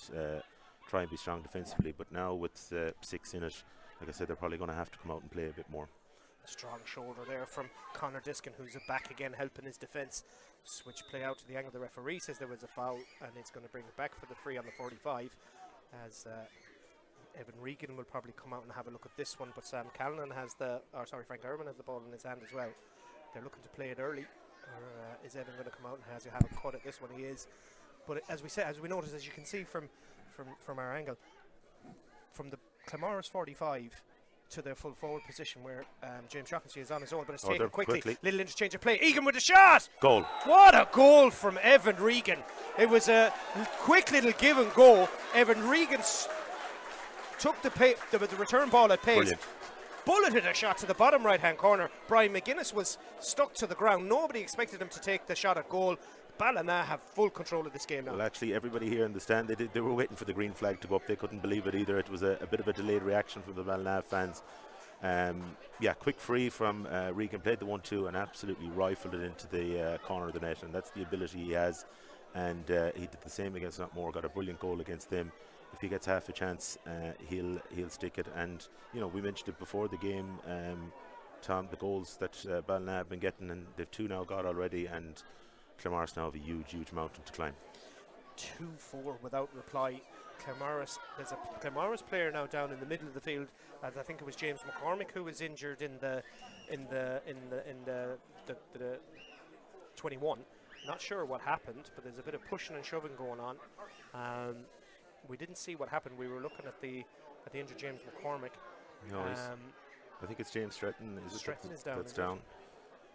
Speaker 2: try and be strong defensively, but now with 6 in it, like I said, they're probably going to have to come out and play a bit more.
Speaker 1: Strong shoulder there from Conor Diskin, who's back again helping his defence. Switch play out to the angle. The referee says there was a foul, and it's going to bring it back for the free on the 45 as Evan Regan will probably come out and have a look at this one, but Frank Urban has the ball in his hand as well. They're looking to play it early. Or is Evan going to come out and have a cut at this one? He is. But as we noticed, as you can see from our angle, from the Claremorris 45 to their full forward position where James Shaughnessy is on his own, but it's taken quickly. Little interchange of play. Egan with a shot!
Speaker 2: Goal.
Speaker 1: What a goal from Evan Regan. It was a quick little give and go. Evan Regan took the return ball at pace.
Speaker 2: Brilliant.
Speaker 1: Bulleted a shot to the bottom right hand corner. Brian McGuinness was stuck to the ground. Nobody expected him to take the shot at goal. Ballina have full control of this game now.
Speaker 2: Well, actually, everybody here in the stand, they were waiting for the green flag to go up. They couldn't believe it either. It was a bit of a delayed reaction from the Ballina fans. Quick free from Regan, played the 1-2 and absolutely rifled it into the corner of the net, and that's the ability he has. And he did the same against Knockmore, got a brilliant goal against them. If he gets half a chance, he'll stick it. And we mentioned it before the game, Tom, the goals that Ballina have been getting, and they've 2 now got already, and Claremorris now have a huge mountain to climb.
Speaker 1: 2-4 without reply. Claremorris, there's a Claremorris player now down in the middle of the field, as I think it was James McCormick who was injured in the 21. Not sure what happened, but there's a bit of pushing and shoving going on. We didn't see what happened. We were looking at the injured James McCormick.
Speaker 2: No, I think it's James Stretton.
Speaker 1: Stretton is down.
Speaker 2: That's down.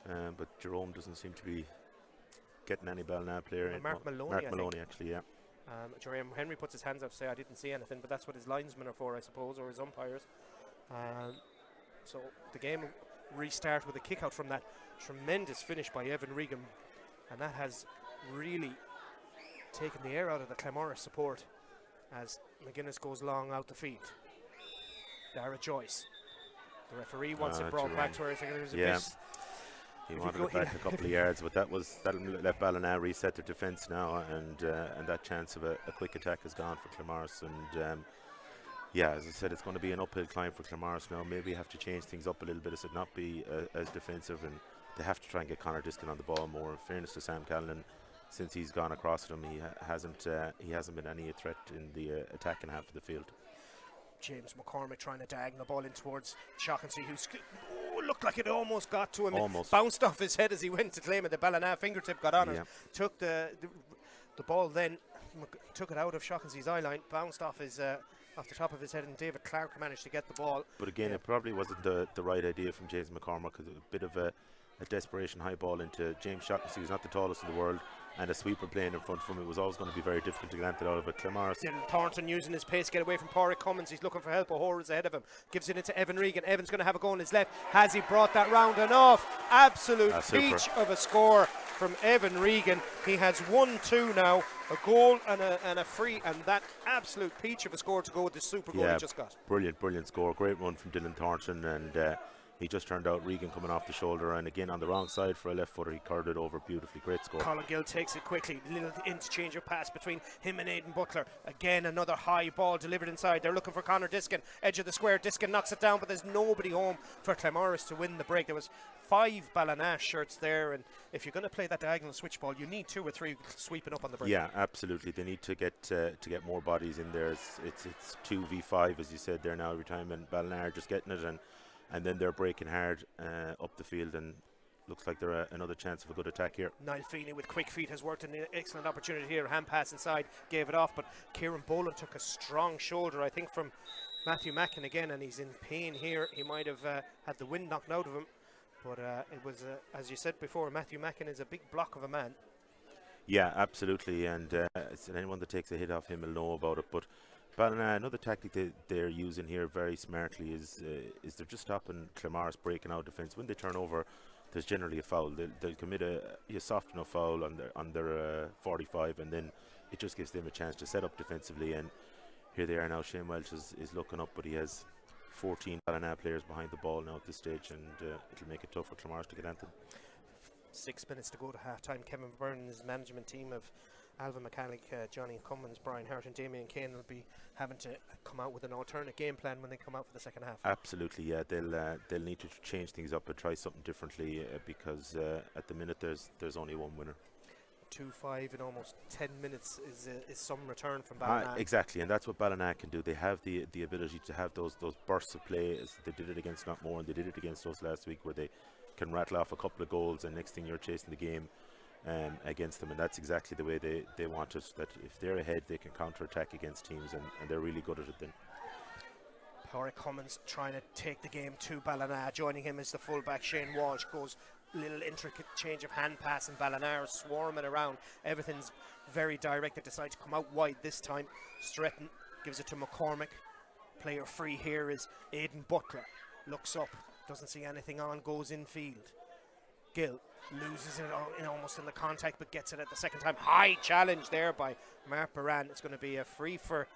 Speaker 2: But Jerome doesn't seem to be getting any Ballina player in.
Speaker 1: Mark Maloney,
Speaker 2: actually, yeah.
Speaker 1: Jerome Henry puts his hands up to say I didn't see anything, but that's what his linesmen are for, I suppose, or his umpires. So the game restart with a kick out from that tremendous finish by Evan Regan, and that has really taken the air out of the Claremorris support as McGuinness goes long out the feet. Dara Joyce, the referee wants it brought back to where I think it was a bit.
Speaker 2: He wanted it back a couple of yards, but that'll let Ballina reset their defence now, and that chance of a quick attack is gone for Claremorris. And as I said, it's going to be an uphill climb for Claremorris now. Maybe have to change things up a little bit, as it not be as defensive, and they have to try and get Conor Diskin on the ball more. In fairness to Sam Callanan, since he's gone across him, he hasn't been any threat in the attacking half of the field.
Speaker 1: James McCormick trying to diagonal the ball in towards Shaughnessy, who looked like it almost got to him. It bounced off his head as he went to claim it. The Ballina fingertip got on it. Took the ball, then took it out of Shaughnessy's eye line, bounced off the top of his head, and David Clark managed to get the ball. But again,
Speaker 2: it probably wasn't the right idea from James McCormick, because it was a bit of a desperation high ball into James Shaughnessy, who's not the tallest in the world, and a sweeper playing in front of him. It was always going to be very difficult to get anything out of it. Claremorris.
Speaker 1: Thornton using his pace to get away from Pádraig Cummins. He's looking for help. O'Hora is ahead of him. Gives it into Evan Regan. Evan's going to have a go on his left. Has he brought that round and off? Absolute peach of a score from Evan Regan. He has 1-2 now. A goal and a free, and that absolute peach of a score to go with the super goal he just got.
Speaker 2: Brilliant score. Great run from Dylan Thornton, and he just turned out Regan coming off the shoulder, and again on the wrong side for a left footer. He curled it over beautifully. Great score.
Speaker 1: Colin Gill takes it quickly. Little interchange of pass between him and Aidan Butler. Again, another high ball delivered inside. They're looking for Conor Diskin. Edge of the square. Diskin knocks it down, but there's nobody home for Claremorris to win the break. There was 5 Ballina shirts there, and if you're going to play that diagonal switch ball, you need 2 or 3 sweeping up on the break.
Speaker 2: Yeah, absolutely. They need to get more bodies in there. It's 2v5, as you said there now every time, and Ballina are just getting it, and then they're breaking hard up the field, and looks like they're another chance of a good attack here.
Speaker 1: Niall Feeney with quick feet has worked an excellent opportunity here. Hand pass inside, gave it off, but Kieran Boland took a strong shoulder, I think, from Matthew Mackin again, and he's in pain here. He might have had the wind knocked out of him, but it was, as you said before, Matthew Mackin is a big block of a man.
Speaker 2: Yeah, absolutely, and anyone that takes a hit off him will know about it. But Ballina, another tactic they're using here very smartly is they're just stopping Claremorris breaking out defence. When they turn over, there's generally a foul. They'll commit a soft enough foul on their 45, and then it just gives them a chance to set up defensively. And here they are now. Shane Welch is looking up, but he has 14 Ballina players behind the ball now at this stage, and it'll make it tough for Claremorris to get anything.
Speaker 1: 6 minutes to go to half-time. Kevin Byrne's management team of Alvin Mechanic, Johnny Cummins, Brian Hart and Damien Kane will be having to come out with an alternate game plan when they come out for the second half.
Speaker 2: Absolutely, yeah. They'll need to change things up and try something differently because at the minute there's only one winner.
Speaker 1: 2-5 in almost 10 minutes is some return from Ballina.
Speaker 2: Exactly, and that's what Ballina can do. They have the ability to have those bursts of play, as they did it against Knockmore, and they did it against us last week, where they can rattle off a couple of goals, and next thing you're chasing the game against them, and that's exactly the way they want it. That if they're ahead, they can counter-attack against teams, and they're really good at it then.
Speaker 1: Pádraig Cummins trying to take the game to Ballina. Joining him is the fullback Shane Walsh. Goes little intricate change of hand pass, and Ballina are swarming around. Everything's very direct. They decide to come out wide this time. Stretton gives it to McCormick. Player free here is Aidan Butler. Looks up, doesn't see anything on, goes infield. Gill loses it almost in the contact, but gets it at the second time. High challenge there by Mark Baran. It's going to be a free for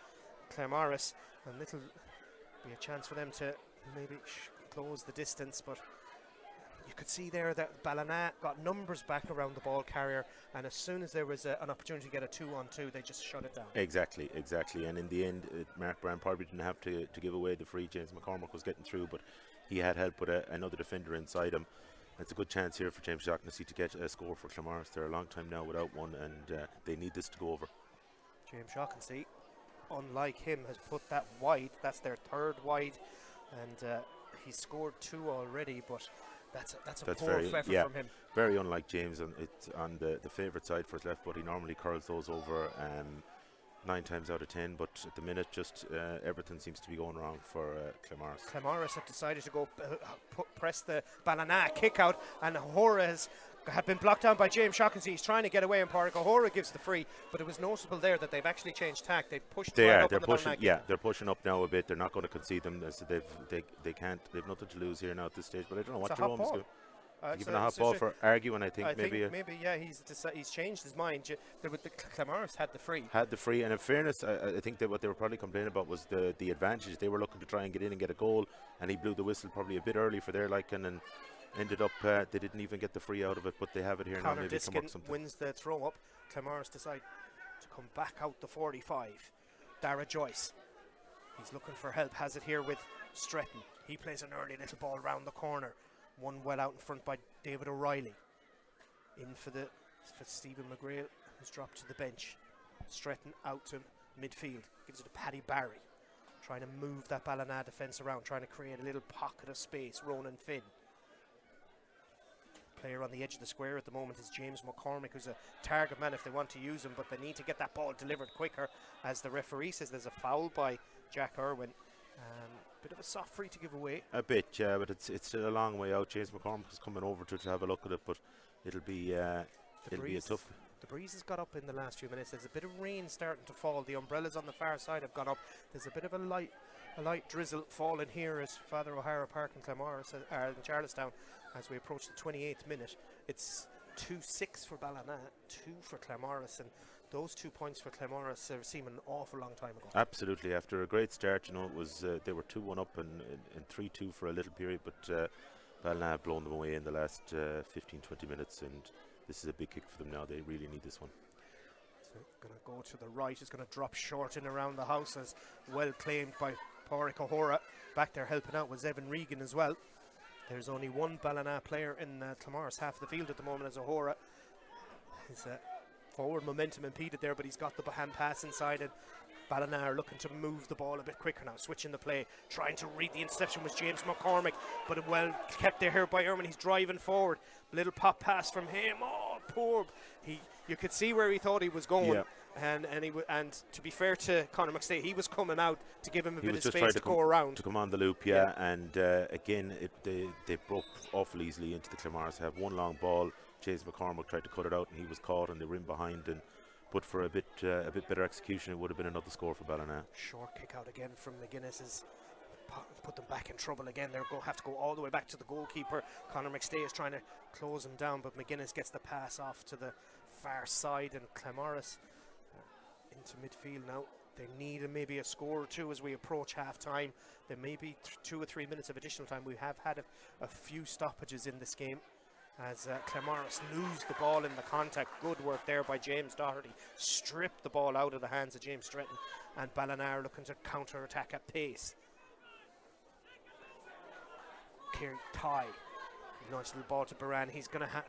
Speaker 1: Claremorris, and it'll be a chance for them to maybe close the distance, but you could see there that Ballina got numbers back around the ball carrier, and as soon as there was an opportunity to get a 2-on-2, they just shut it down. Exactly,
Speaker 2: and in the end, Mark Brown probably didn't have to give away the free. James McCormick was getting through, but he had help with another defender inside him. It's a good chance here for James Shaughnessy to get a score for Claremorris. They're a long time now without one, and they need this to go over.
Speaker 1: James Shaughnessy, unlike him, has put that wide. That's their third wide, and he's scored 2 already, but that's a poor effort from him.
Speaker 2: Very unlike James, and it's on the favourite side for his left, but he normally curls those over 9 times out of 10, but at the minute just everything seems to be going wrong for Claremorris.
Speaker 1: Claremorris have decided to go press the Ballina kick out, and O'Hora had been blocked down by James Shaughnessy. He's trying to get away, and Pádraig O'Hora gives the free, but it was noticeable there that they've actually changed tack. They've pushed
Speaker 2: they're pushing, they're pushing up now a bit. They're not going to concede them, so they can't. They've nothing to lose here now at this stage, but I don't know what Jerome's doing. Given a hot ball for arguing, I think maybe
Speaker 1: he's changed his mind. The Claremorris had the free.
Speaker 2: And in fairness, I think that what they were probably complaining about was the advantage. They were looking to try and get in and get a goal, and he blew the whistle probably a bit early for their liking, and ended up they didn't even get the free out of it, but they have it here
Speaker 1: Conor
Speaker 2: now. Maybe
Speaker 1: Diskin
Speaker 2: come up something.
Speaker 1: Wins the throw up. Claremorris decide to come back out the 45. Dara Joyce, he's looking for help, has it here with Stretton. He plays an early little ball round the corner. One well out in front by David O'Reilly. In for Stephen McGrail, who's dropped to the bench. Stretton out to midfield, gives it to Paddy Barry, trying to move that Ballina defence around, trying to create a little pocket of space. Ronan Finn. Player on the edge of the square at the moment is James McCormick, who's a target man if they want to use him, but they need to get that ball delivered quicker, as the referee says there's a foul by Jack Irwin. Bit of a soft free to give away.
Speaker 2: A bit, yeah, but it's still a long way out. James McCormick is coming over to have a look at it, but it'll be a tough.
Speaker 1: The breeze has got up in the last few minutes. There's a bit of rain starting to fall. The umbrellas on the far side have gone up. There's a bit of a light drizzle falling here as Father O'Hara Park in Claremorris, in Charlestown, as we approach the 28th minute. It's 2-6 for Ballina, 2 for Claremorris, and those 2 points for Claremorris seem an awful long time ago.
Speaker 2: Absolutely, after a great start, it was they were 2-1 up and 3-2 for a little period, but Ballina have blown them away in the last 15-20 minutes, and this is a big kick for them now. They really need this one.
Speaker 1: So going to go to the right. It's going to drop short in around the house, as well claimed by Pádraig O'Hora. Back there helping out was Evan Regan as well. There's only one Ballina player in Claremorris half the field at the moment, as O'Hora. His forward momentum impeded there, but he's got the hand pass inside, and Ballina are looking to move the ball a bit quicker now, switching the play, trying to read the interception was James McCormick, but it well kept there here by Irwin. He's driving forward, little pop pass from him. Oh, poor. You could see where he thought he was going.
Speaker 2: Yeah.
Speaker 1: And to be fair to Conor McStay, he was coming out to give him a bit of space to go around.
Speaker 2: To come on the loop, and again, they broke awful easily into the Claremorris. Have one long ball. James McCormick tried to cut it out, and he was caught, and they were in behind. But for a bit better execution, it would have been another score for Ballina.
Speaker 1: Short kick out again from McGuinness has put them back in trouble again. They'll have to go all the way back to the goalkeeper. Conor McStay is trying to close him down, but McGuinness gets the pass off to the far side, and Claremorris into midfield now. They need maybe a score or two as we approach half time. There may be 2 or 3 minutes of additional time. We have had a few stoppages in this game, as Claremorris lose the ball in the contact. Good work there by James Doherty. Stripped the ball out of the hands of James Stretton, and Ballina are looking to counter-attack at pace. Kieran Ty, nice little ball to Baran. He's going to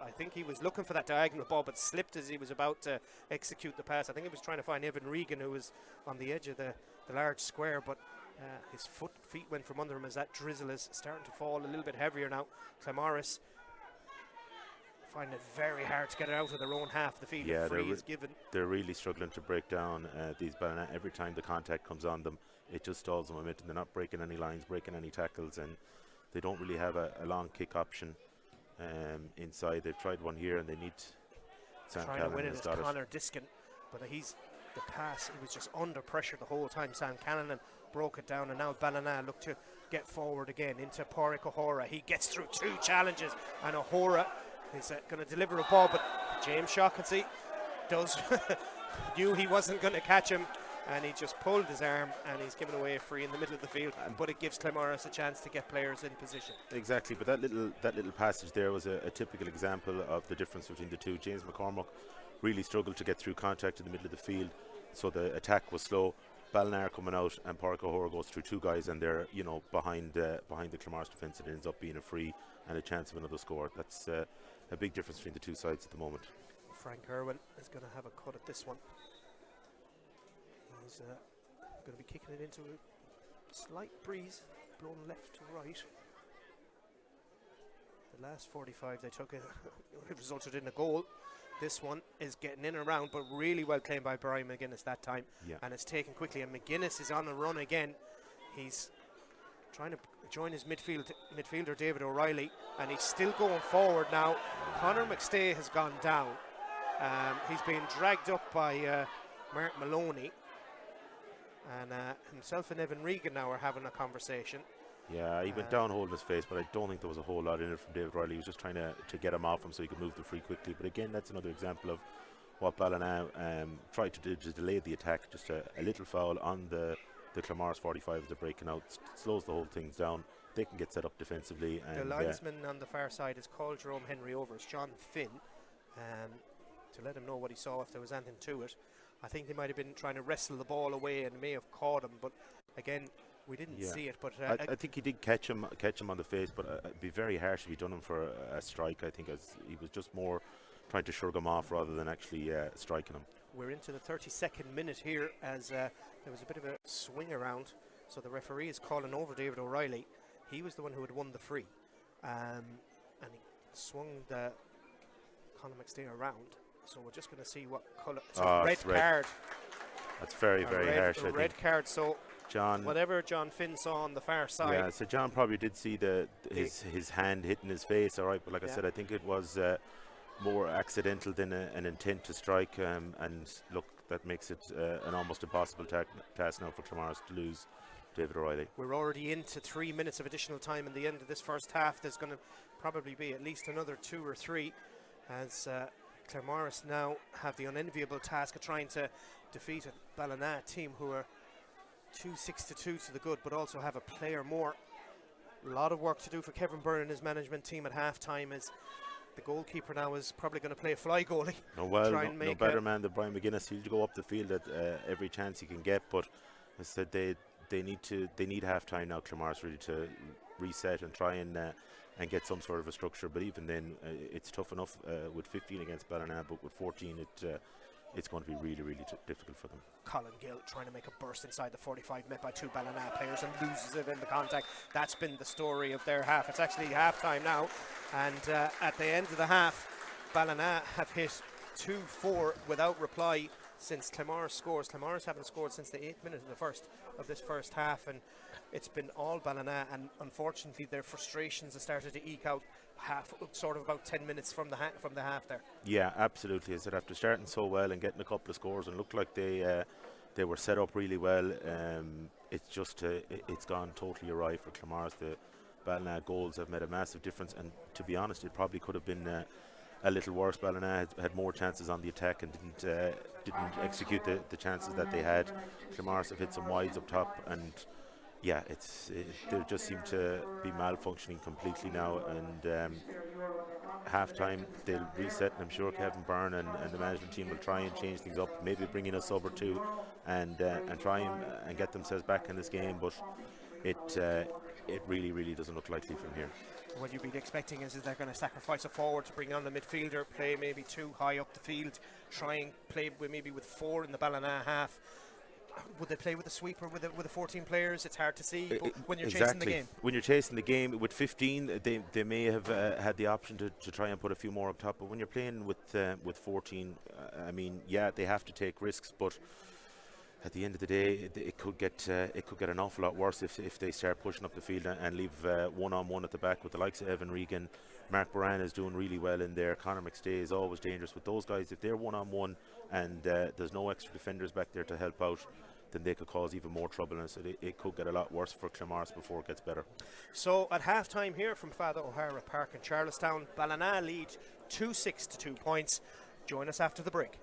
Speaker 1: I think he was looking for that diagonal ball, but slipped as he was about to execute the pass. I think he was trying to find Evan Regan, who was on the edge of the large square, but his feet went from under him as that drizzle is starting to fall a little bit heavier now. Claremorris finding it very hard to get it out of their own half of the field.
Speaker 2: Yeah,
Speaker 1: free is given.
Speaker 2: They're really struggling to break down these Ballina. Every time the contact comes on them, it just stalls the momentum. They're not breaking any lines, breaking any tackles, and they don't really have a long kick option inside. They've tried one here, and they need Sam
Speaker 1: trying
Speaker 2: Callan
Speaker 1: to win it
Speaker 2: has
Speaker 1: is
Speaker 2: got
Speaker 1: Connor Diskin, but the pass, he was just under pressure the whole time. Sam Callan broke it down, and now Ballina look to get forward again into Pádraig O'Hora. He gets through 2 challenges, and O'Hora is going to deliver a ball, but James Shaughnessy knew he wasn't going to catch him, and he just pulled his arm, and he's given away a free in the middle of the field. But it gives Claremorris a chance to get players in position.
Speaker 2: Exactly, but that little passage there was a typical example of the difference between the two. James McCormack really struggled to get through contact in the middle of the field, so the attack was slow. Ballina coming out, and Pádraig O'Hora goes through 2 guys, and they're behind the Claremorris defence, and it ends up being a free and a chance of another score. That's a big difference between the two sides at the moment.
Speaker 1: Frank Irwin is going to have a cut at this one. He's going to be kicking it into a slight breeze, blown left to right. The last 45 they took, it resulted in a goal. This one is getting in and around, but really well claimed by Brian McGuinness that time.
Speaker 2: Yeah.
Speaker 1: And it's taken quickly, and McGuinness is on the run again. He's trying to join his midfielder David O'Reilly, and he's still going forward now. Conor McStay has gone down. He's being dragged up by Mark Maloney, and himself and Evan Regan now are having a conversation.
Speaker 2: Yeah, he went down holding his face, but I don't think there was a whole lot in it from David Riley. He was just trying to get him off him so he could move the free quickly. But again, that's another example of what Ballina tried to do to delay the attack. Just a little foul on the Claremorris 45 as they're breaking out, slows the whole things down. They can get set up defensively. And
Speaker 1: the linesman on the far side is called Jerome Henry over. It's John Finn, to let him know what he saw, if there was anything to it. I think they might have been trying to wrestle the ball away and may have caught him, but again, we didn't see it. But
Speaker 2: I think he did catch him on the face, but it'd be very harsh if he'd done him for a strike. I think as he was just more trying to shrug him off rather than actually striking him.
Speaker 1: We're into the 32nd minute here as there was a bit of a swing around, so the referee is calling over David O'Reilly. He was the one who had won the free, and he swung the Conor McStay around. So we're just going to see what colour. It's a red card.
Speaker 2: That's very harsh.
Speaker 1: A red card. So
Speaker 2: John,
Speaker 1: whatever John Finn saw on the far side.
Speaker 2: Yeah, so John probably did see his hand hitting his face. All right, but like I said, I think it was more accidental than an intent to strike. And look, that makes it an almost impossible task now for Claremorris to lose David O'Reilly.
Speaker 1: We're already into 3 minutes of additional time in the end of this first half. There's going to probably be at least another 2 or 3 as Claremorris now have the unenviable task of trying to defeat a Ballina team who are 2-6-2 to the good, but also have a player more. A lot of work to do for Kevin Byrne and his management team at half-time, as the goalkeeper now is probably going to play a fly goalie.
Speaker 2: No better man than Brian McGuinness. He'll go up the field at every chance he can get, but as I said, they need half-time now, Claremorris, really to reset and try and get some sort of a structure. But even then, it's tough enough with 15 against Ballina, but with 14 it's going to be really difficult for them.
Speaker 1: Colin Gill trying to make a burst inside the 45, met by 2 Ballina players and loses it in the contact. That's been the story of their half. It's actually half-time now, and at the end of the half, Ballina have hit 2-4 without reply since Claremorris scores. Claremorris haven't scored since the 8th minute of this first half, and it's been all Ballina, and unfortunately their frustrations have started to eke out sort of about 10 minutes from the half there.
Speaker 2: Yeah, absolutely. I said after starting so well and getting a couple of scores and looked like they were set up really well, it's just it's gone totally awry for Claremorris. The Ballina goals have made a massive difference, and to be honest, it probably could have been a little worse. Ballina had more chances on the attack and didn't execute the chances that they had. Claremorris have hit some wides up top, and yeah, they just seem to be malfunctioning completely now. And half-time they'll reset, and I'm sure Kevin Byrne and the management team will try and change things up, maybe bring in a sub or two and try and get themselves back in this game. But it really, really doesn't look likely from here.
Speaker 1: What you'd be expecting is they're going to sacrifice a forward to bring on the midfielder, play maybe too high up the field, try and play with 4 in the Ballina half. Would they play with a sweeper with a 14 players? It's hard to see. But when you're chasing the game,
Speaker 2: when you're chasing the game with 15, they may have had the option to try and put a few more up top. But when you're playing with 14, I mean, yeah, they have to take risks, but at the end of the day, it could get an awful lot worse if they start pushing up the field and leave one-on-one at the back with the likes of Evan Regan. Mark Moran is doing really well in there. Conor McStay is always dangerous with those guys. If they're one-on-one and there's no extra defenders back there to help out, then they could cause even more trouble, and so it could get a lot worse for Claremorris before it gets better.
Speaker 1: So at half time here from Father O'Hara Park in Charlestown, Ballina lead 2-6 to 2 points. Join us after the break.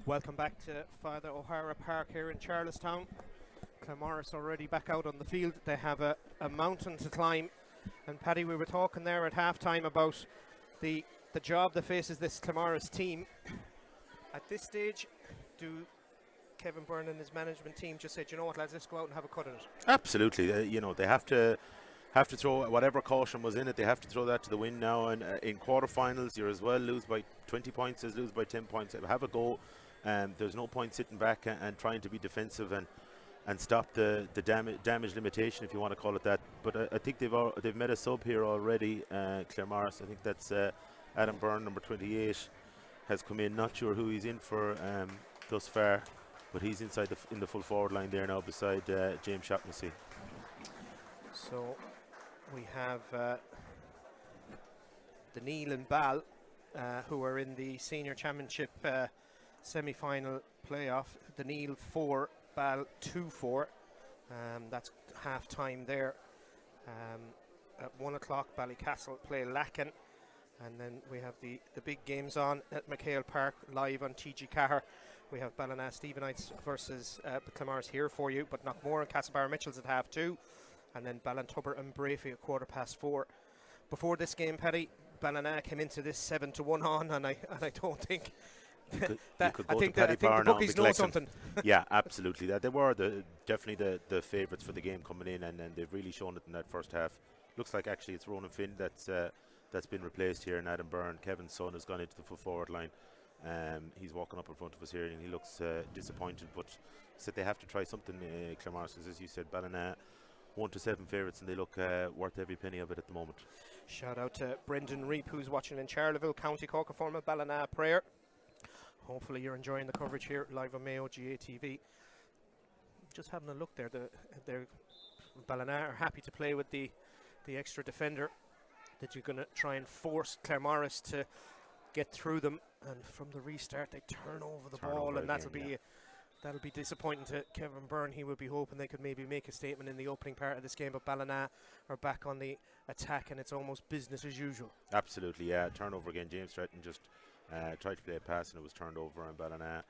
Speaker 1: Welcome back to Father O'Hara Park here in Charlestown. Claremorris already back out on the field. They have a mountain to climb. And Paddy, we were talking there at halftime about the job that faces this Claremorris team. At this stage, do Kevin Byrne and his management team just say, you know what, lads, let's go out and have a cut at it?
Speaker 2: Absolutely. You know, they have to throw whatever caution was in it. They have to throw that to the wind now. And in quarterfinals, you're as well lose by 20 points as lose by 10 points. Have a go. There's no point sitting back and trying to be defensive and stop the damage limitation, if you want to call it that. But I think they've met a sub here already, Claremorris. I think that's Adam Byrne, number 28, has come in. Not sure who he's in for thus far, but he's inside in the full forward line there now beside James Shaughnessy.
Speaker 1: So we have the Neil and Ball, who are in the senior championship semi-final playoff. The Neil 4, Ball 2-4. That's half time there. At 1 o'clock, Ballycastle play Lacken. And then we have the big games on at McHale Park, live on TG Carr. We have Ballina Stephenites versus Claremorris here for you, but Knockmore and Castlebar Mitchells at half 2. And then Ballintubber and Brafey at 4:15. Before this game, Paddy, Ballina came into this 7-1 on, and I don't think I think the bookies know something.
Speaker 2: Yeah, absolutely. They were definitely the favourites for the game coming in, and they've really shown it in that first half. Looks like actually it's Ronan Finn that's been replaced here, and Adam Byrne. Kevin's son has gone into the full forward line. He's walking up in front of us here, and he looks disappointed, but said they have to try something. Claremorris, as you said, Ballina 1-7 favourites, and they look worth every penny of it at the moment.
Speaker 1: Shout out to Brendan Reap, who's watching in Charleville, County Cork, former Ballina prayer. Hopefully you're enjoying the coverage here live on Mayo GATV. Just having a look there, the Ballina are happy to play with the extra defender, that you're going to try and force Claremorris to get through them, and from the restart they turn over the ball, and that'll be disappointing to Kevin Byrne. He would be hoping they could maybe make a statement in the opening part of this game, but Ballina are back on the attack, and it's almost business as usual.
Speaker 2: Absolutely, yeah. Turnover again. James Stratton just tried to play a pass, and it was turned over, and Ballina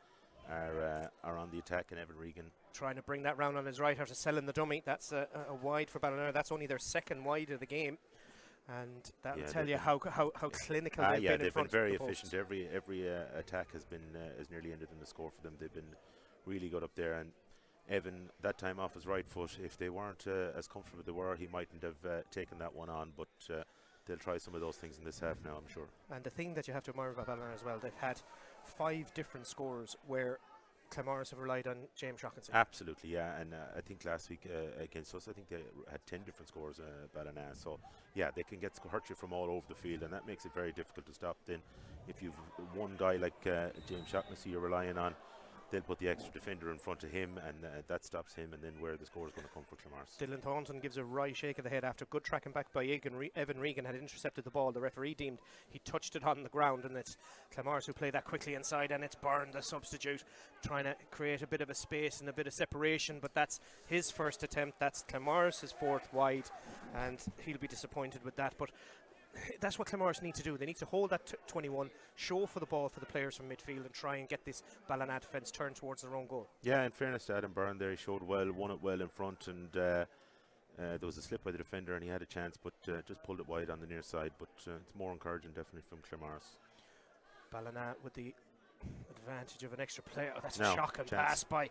Speaker 2: are on the attack, and Evan Regan
Speaker 1: trying to bring that round on his right after selling the dummy. That's a wide for Ballina. That's only their second wide of the game, and that'll tell you how clinical they've been.
Speaker 2: They've been very efficient. Every attack has nearly ended in a score for them. They've been really good up there, and Evan that time off his right foot. If they weren't as comfortable as they were, he mightn't have taken that one on, but they'll try some of those things in this half now, I'm sure. And
Speaker 1: the thing that you have to admire about Ballina as well, they've had 5 different scorers where Claremorris have relied on James Shaughnessy.
Speaker 2: Absolutely, yeah, and I think last week against us, I think they had 10 different scores, Ballina. So yeah, they can hurt you from all over the field, and that makes it very difficult to stop. Then if you've one guy like James Shaughnessy you're relying on, they'll put the extra defender in front of him, and that stops him, and then where the score is going to come for Claremorris.
Speaker 1: Dylan Thornton gives a right shake of the head after good tracking back by Evan Regan had intercepted the ball. The referee deemed he touched it on the ground, and it's Claremorris who play that quickly inside, and it's Byrne, the substitute, trying to create a bit of a space and a bit of separation, but that's his first attempt. That's Claremorris' 4th wide, and he'll be disappointed with that. But that's what Claremorris need to do. They need to hold that 21, show for the ball for the players from midfield, and try and get this Ballina defence turned towards their own goal. Yeah,
Speaker 2: in fairness to Adam Byrne there, he showed well, won it well in front, and there was a slip by the defender, and he had a chance, but just pulled it wide on the near side. But it's more encouraging definitely from Claremorris.
Speaker 1: Ballina with the advantage of an extra player. Oh, that's a shocking pass by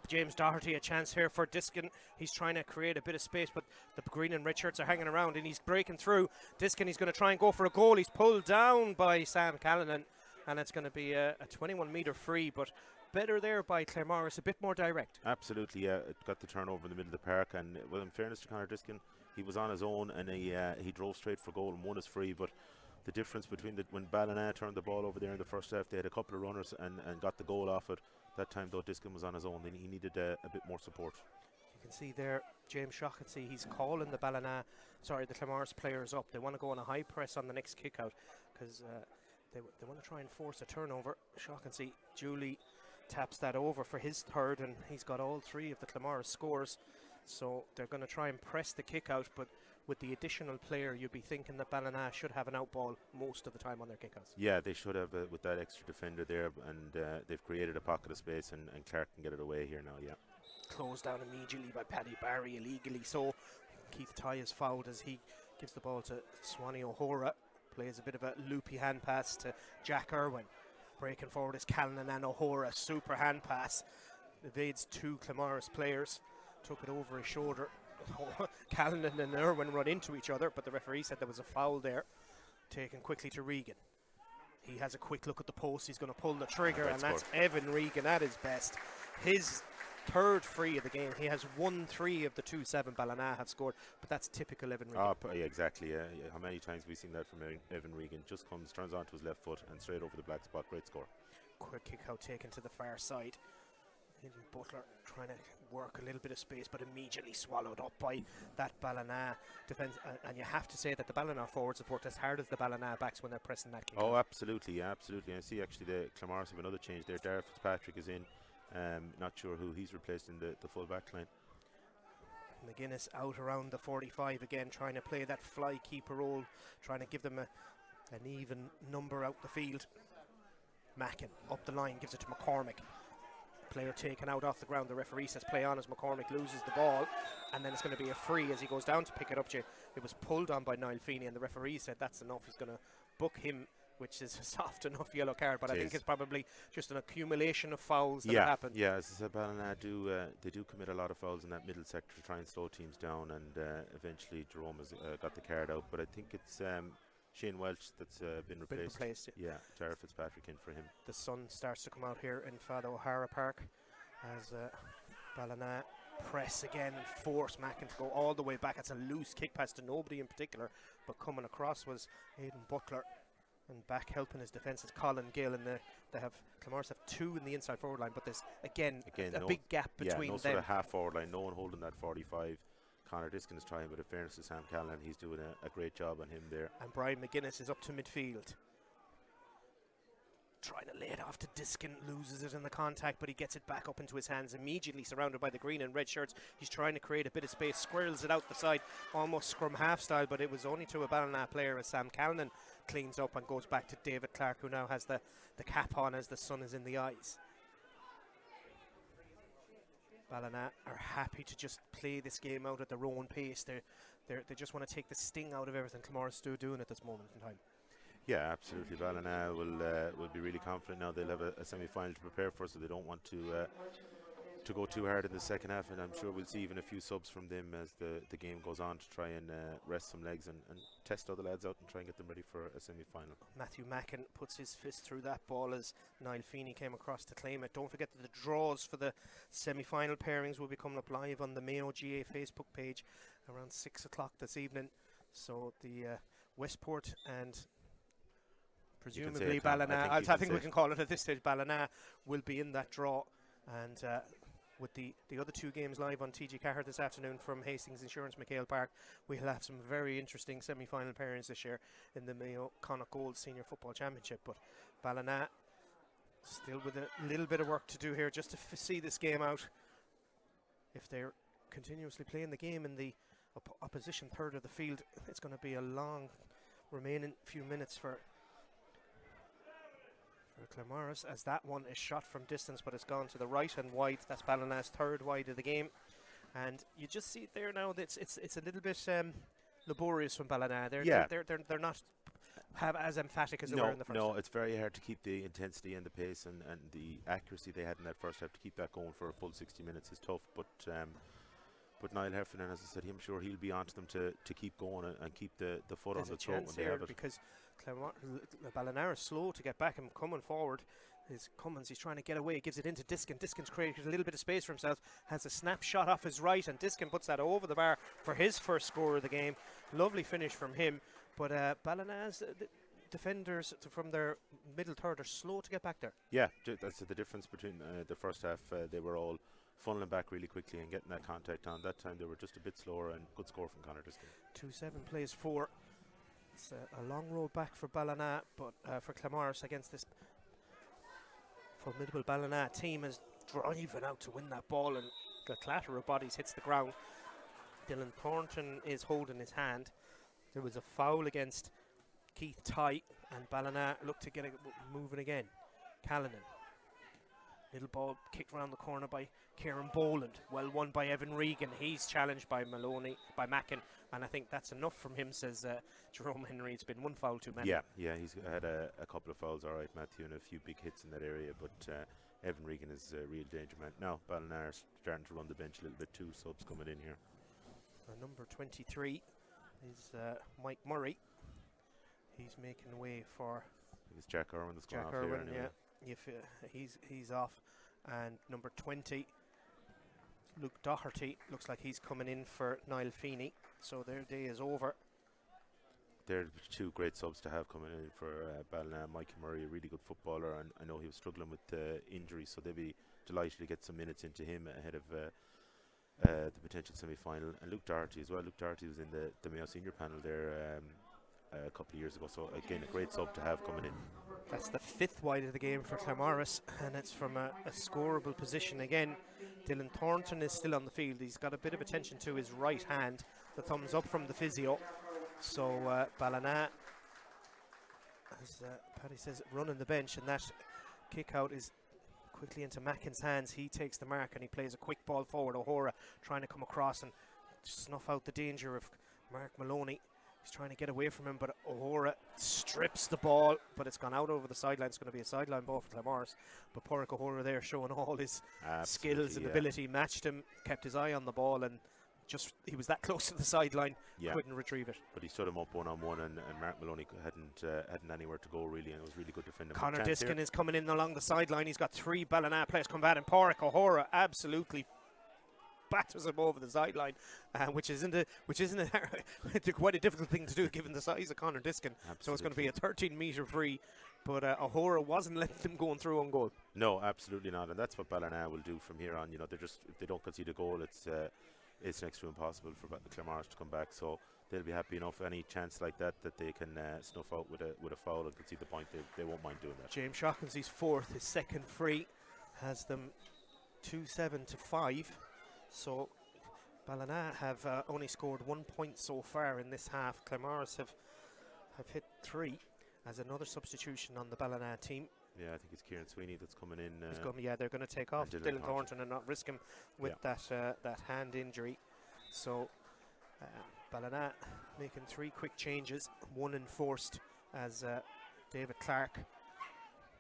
Speaker 1: James Doherty. A chance here for Diskin. He's trying to create a bit of space, but the green and red shirts are hanging around, and he's breaking through. Diskin, he's going to try and go for a goal. He's pulled down by Sam Callanan, and it's going to be a 21-metre free, but better there by Claremorris, a bit more direct.
Speaker 2: Absolutely, yeah. It got the turnover in the middle of the park, and well, in fairness to Conor Diskin, he was on his own, and he drove straight for goal and won his free. But the difference between when Ballina turned the ball over there in the first half, they had a couple of runners and got the goal off it. That time though, Diskin was on his own, then he needed a bit more support.
Speaker 1: You can see there James Shaughnessy, he's calling the Claremorris players up. They want to go on a high press on the next kick out, because they want to try and force a turnover. Shaughnessy duly taps that over for his 3rd, and he's got all 3 of the Claremorris scores. So they're going to try and press the kick out, but with the additional player, you'd be thinking that Ballina should have an out ball most of the time on their kickouts.
Speaker 2: Yeah, they should have with that extra defender there, and they've created a pocket of space, and Clark can get it away here now. Yeah,
Speaker 1: closed down immediately by Paddy Barry illegally. So Keith Ty is fouled as he gives the ball to Swanee O'Hora. Plays a bit of a loopy hand pass to Jack Irwin. Breaking forward is Callan and O'Hora. Super hand pass. Evades two Claremorris players. Took it over his shoulder. Callan and Irwin run into each other, but the referee said there was a foul there. Taken quickly to Regan. He has a quick look at the post. He's going to pull the trigger, and that's Evan Regan at his best. His third free of the game. He has 1-3 of the 2-7 Ballina have scored, but that's typical Evan Regan.
Speaker 2: Yeah, exactly. Yeah. How many times have we seen that from Evan Regan? Just comes, turns onto his left foot, and straight over the black spot. Great score.
Speaker 1: Quick kick out taken to the far side. Butler trying to work a little bit of space, but immediately swallowed up by that Ballina defence. And you have to say that the Ballina forwards have worked as hard as the Ballina backs when they're pressing that kick.
Speaker 2: Oh, absolutely, yeah, absolutely. I see actually the Claremorris have another change there. Darragh Fitzpatrick is in. Not sure who he's replaced in the full back line.
Speaker 1: McGuinness out around the 45 again, trying to play that fly keeper role, trying to give them an even number out the field. Mackin up the line, gives it to McCormick. Player taken out off the ground. The referee says play on as McCormick loses the ball, and then it's going to be a free as he goes down to pick it up. It was pulled on by Niall Feeney, and the referee said that's enough. He's going to book him, which is a soft enough yellow card, but I think it's probably just an accumulation of fouls that happened.
Speaker 2: Yeah, as I said, Ballina they do commit a lot of fouls in that middle sector to try and slow teams down, and eventually Jerome has got the card out, but I think it's Shane Welch that's been replaced. Yeah, Darragh Fitzpatrick in for him.
Speaker 1: The sun starts to come out here in Fad O'Hara Park as Ballina press again and force Mackin to go all the way back. It's a loose kick pass to nobody in particular, but coming across was Aidan Butler, and back helping his defence is Colin Gill, and Claremorris have two in the inside forward line, but there's again a big gap between them.
Speaker 2: Sort of half forward line, no one holding that 45. Connor Diskin is trying, but in fairness to Sam Callan, he's doing a great job on him there.
Speaker 1: And Brian McGuinness is up to midfield. Trying to lay it off to Diskin, loses it in the contact, but he gets it back up into his hands, immediately surrounded by the green and red shirts. He's trying to create a bit of space, squirrels it out the side, almost scrum half style, but it was only to a Ballina player as Sam Callan cleans up and goes back to David Clark, who now has the cap on as the sun is in the eyes. Ballina are happy to just play this game out at their own pace. They just want to take the sting out of everything Claremorris is doing at this moment in time.
Speaker 2: Yeah, absolutely. Ballina will be really confident now. They'll have a semi-final to prepare for, so they don't want to go too hard in the second half, and I'm sure we'll see even a few subs from them as the game goes on to try and rest some legs and test other lads out and try and get them ready for a semi-final.
Speaker 1: Matthew Mackin puts his fist through that ball as Niall Feeney came across to claim it. Don't forget that the draws for the semi-final pairings will be coming up live on the Mayo GA Facebook page around 6 o'clock this evening. So the Westport and presumably Ballina, I think we can call it at this stage, Ballina will be in that draw, and with the other two games live on TG Cahir this afternoon from Hastings Insurance McHale Park, we'll have some very interesting semi-final pairings this year in the Mayo Connacht Gold Senior Football Championship. But Ballina still with a little bit of work to do here just to see this game out. If they're continuously playing the game in the opposition third of the field, it's going to be a long remaining few minutes for Claremorris, as that one is shot from distance, but it's gone to the right and wide. That's Ballina's third wide of the game, and you just see it there now that it's a little bit laborious from Ballina. They're not as emphatic as they were in the first.
Speaker 2: No, it's very hard to keep the intensity and the pace and the accuracy they had in that first half. To keep that going for a full 60 minutes is tough, but Niall Heffernan, as I said, I'm sure he'll be onto them to keep going and keep the foot on the throat when they have it.
Speaker 1: Because Ballina is slow to get back and coming forward. Cummins, he's trying to get away, gives it into Diskin. Diskin's created a little bit of space for himself, has a snapshot off his right, and Diskin puts that over the bar for his first score of the game. Lovely finish from him, but Ballina's defenders from their middle third are slow to get back there.
Speaker 2: Yeah, that's the difference between the first half. They were all funneling back really quickly and getting that contact on. That time they were just a bit slower, and good score from Connor Diskin.
Speaker 1: 2-7 plays 4. It's a long road back for Ballina, but for Claremorris against this formidable Ballina team is driving out to win that ball, and the clatter of bodies hits the ground. Dylan Thornton is holding his hand. There was a foul against Keith Tye, and Ballina looked to get it moving again. Callanan. Little ball kicked around the corner by Kieran Boland. Well won by Evan Regan. He's challenged by Mackin, and I think that's enough from him, says Jerome Henry. It's been one foul too many.
Speaker 2: Yeah, he's had a couple of fouls, all right, Matthew, and a few big hits in that area, but Evan Regan is a real danger man. Now, Ballina are starting to run the bench a little bit too, subs coming in here.
Speaker 1: Number 23 is Mike Murray. He's making way for...
Speaker 2: It's Jack Irwin that's going off
Speaker 1: Jack Irwin,
Speaker 2: here anyway.
Speaker 1: Yeah. He's off. And number 20, Luke Doherty, looks like he's coming in for Niall Feeney. So their day is over.
Speaker 2: They're two great subs to have coming in for Ballina. Mike Murray, a really good footballer, and I know he was struggling with injury, so they'll be delighted to get some minutes into him ahead of the potential semi-final. And Luke Doherty as well. Luke Doherty was in the Mayo senior panel there a couple of years ago, so again a great sub to have coming in.
Speaker 1: That's the 5th wide of the game for Claremorris, and it's from a scoreable position again. Dylan Thornton is still on the field. He's got a bit of attention to his right hand. The thumbs up from the physio. So Ballina, as Paddy says, running the bench, and that kick out is quickly into Mackin's hands. He takes the mark and he plays a quick ball forward. O'Hora trying to come across and snuff out the danger of Mark Maloney. He's trying to get away from him, but O'Hora strips the ball, but it's gone out over the sideline. It's going to be a sideline ball for Claremorris. But Porrick O'Hora there showing all his skills and ability, matched him, kept his eye on the ball, and just he was that close to the sideline, couldn't retrieve it.
Speaker 2: But he stood him up one-on-one, and Mark Maloney hadn't anywhere to go really, and it was really good defending.
Speaker 1: Conor Diskin is coming in along the sideline. He's got 3 Ballina players combating. Porrick O'Hora absolutely batters him over the sideline, which isn't quite a difficult thing to do given the size of Conor Diskin. Absolutely. So it's going to be a 13-metre free, but O'Hora wasn't letting them going through on goal. No,
Speaker 2: absolutely not, and that's what Ballina will do from here on. You know, they're just, if they don't concede a goal, it's next to impossible for Claremorris to come back. So they'll be happy enough any chance like that they can snuff out with a foul and concede the point. They won't mind doing that.
Speaker 1: James Shawkinsy's 4th, his 2nd free, has them 2-7 to 5. So Ballina have only scored 1 point so far in this half. Claremorris have hit 3 as another substitution on the Ballina team.
Speaker 2: Yeah, I think it's Kieran Sweeney that's coming in.
Speaker 1: They're going to take off Dylan Thornton and not risk him with that hand injury. So Ballina making 3 quick changes, 1 enforced as David Clark.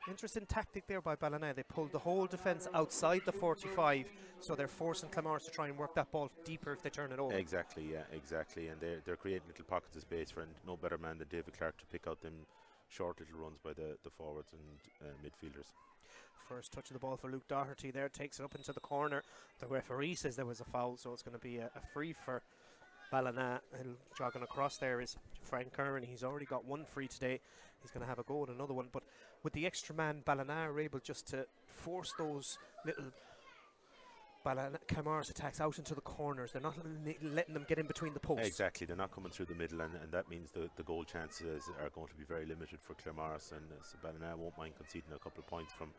Speaker 1: Interesting tactic there by Ballina. They pulled the whole defence outside the 45, so they're forcing Claremorris to try and work that ball deeper if they turn it over.
Speaker 2: Exactly, and they're creating little pockets of space for, and no better man than David Clark to pick out them short little runs by the forwards and midfielders.
Speaker 1: First touch of the ball for Luke Doherty there, takes it up into the corner. The referee says there was a foul, so it's going to be a free for Ballina. And jogging across there is Frank Curran. He's already got 1 free today. He's going to have a go at another one, but with the extra man, Ballina are able just to force those little Claremorris attacks out into the corners. They're not letting them get in between the posts.
Speaker 2: Exactly, they're not coming through the middle, and that means the goal chances are going to be very limited for Claremorris, and so Ballina won't mind conceding a couple of points from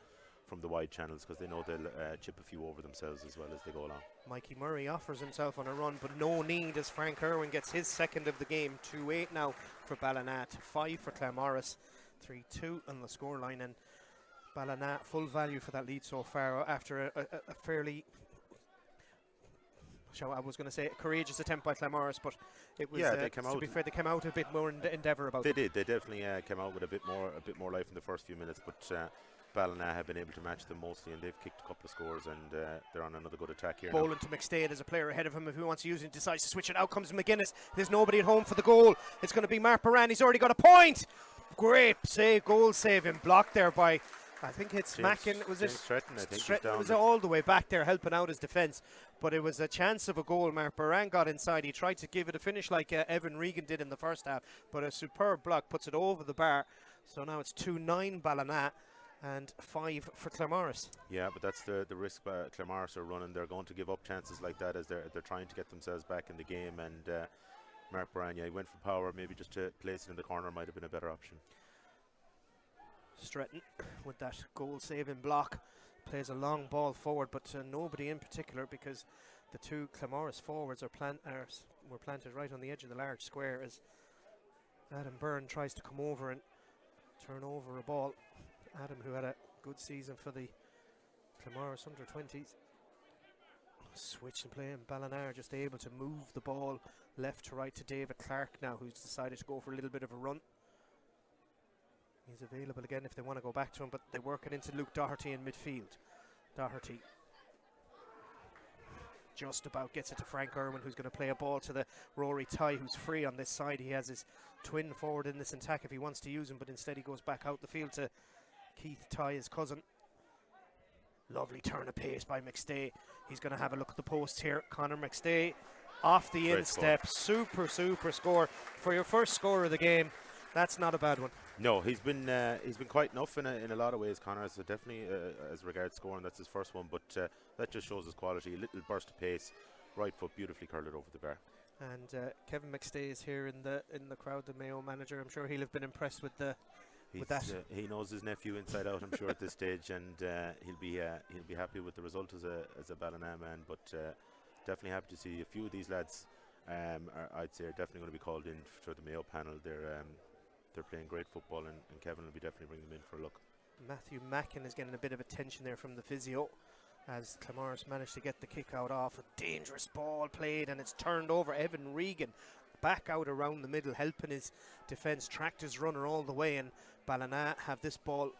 Speaker 2: the wide channels, because they know they'll chip a few over themselves as well as they go along.
Speaker 1: Mikey Murray offers himself on a run, but no need, as Frank Irwin gets his 2nd of the game. 2-8 now for Ballina, 5 for Claremorris, 3-2 on the scoreline, and Ballina full value for that lead so far after a fairly, I was going to say a courageous attempt by Claremorris, but it was, to be fair, they came out a bit more endeavour about it.
Speaker 2: They did. They definitely came out with a bit more life in the first few minutes, but Ballina have been able to match them mostly, and they've kicked a couple of scores, and they're on another good attack here.
Speaker 1: Boland to McStay, there's a player ahead of him if he wants to use it, decides to switch it. Out comes McGuinness. There's nobody at home for the goal. It's going to be Mark Moran. He's already got a point. Great save, goal save, and blocked there by, I think it's Mackin. Was it
Speaker 2: Stretton? I think
Speaker 1: it was all the way back there helping out his defence, but it was a chance of a goal. Mark Moran got inside. He tried to give it a finish like Evan Regan did in the first half, but a superb block puts it over the bar. So now it's 2-9 Ballina and 5 for Claremorris.
Speaker 2: Yeah, but that's the risk Claremorris are running. They're going to give up chances like that as they're trying to get themselves back in the game, and Mark Moran, he went for power. Maybe just to place it in the corner might have been a better option.
Speaker 1: Stretton with that goal saving block plays a long ball forward, but nobody in particular, because the two Claremorris forwards were planted right on the edge of the large square as Adam Byrne tries to come over and turn over a ball. Adam, who had a good season for the Claremorris under-20s. Switch and play, and Ballina just able to move the ball left to right to David Clark now, who's decided to go for a little bit of a run. He's available again if they want to go back to him, but they work it into Luke Doherty in midfield. Doherty just about gets it to Frank Irwin, who's going to play a ball to the Rory Tighe, who's free on this side. He has his twin forward in this attack if he wants to use him, but instead he goes back out the field to Keith Tighe, his cousin. Lovely turn of pace by McStay. He's going to have a look at the post here. Conor McStay off the instep. Super score for your first score of the game. That's not a bad one.
Speaker 2: No, he's been quite enough in a lot of ways, Conor. So definitely as regards scoring, that's his first one. But that just shows his quality. A little burst of pace, right foot beautifully curled it over the bar.
Speaker 1: And Kevin McStay is here in the crowd, the Mayo manager. I'm sure he'll have been impressed with that.
Speaker 2: He knows his nephew inside out, I'm sure, at this stage, and he'll be happy with the result as a Ballina man. But definitely happy to see a few of these lads. I'd say are definitely going to be called in for the Mayo panel. They're playing great football, and Kevin will be definitely bringing them in for a look.
Speaker 1: Matthew Mackin is getting a bit of attention there from the physio as Claremorris managed to get the kick out off. A dangerous ball played, and it's turned over. Evan Regan back out around the middle, helping his defence, tracked his runner all the way, and Ballina have this ball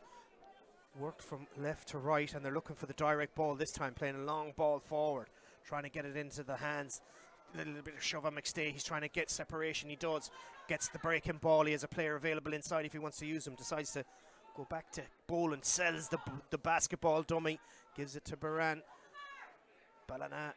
Speaker 1: worked from left to right, and they're looking for the direct ball this time, playing a long ball forward, trying to get it into the hands. A little bit of shove on McStay. He's trying to get separation. He does. Gets the breaking ball. He has a player available inside if he wants to use him. Decides to go back to Boland. Sells the basketball dummy. Gives it to Baran. Ballina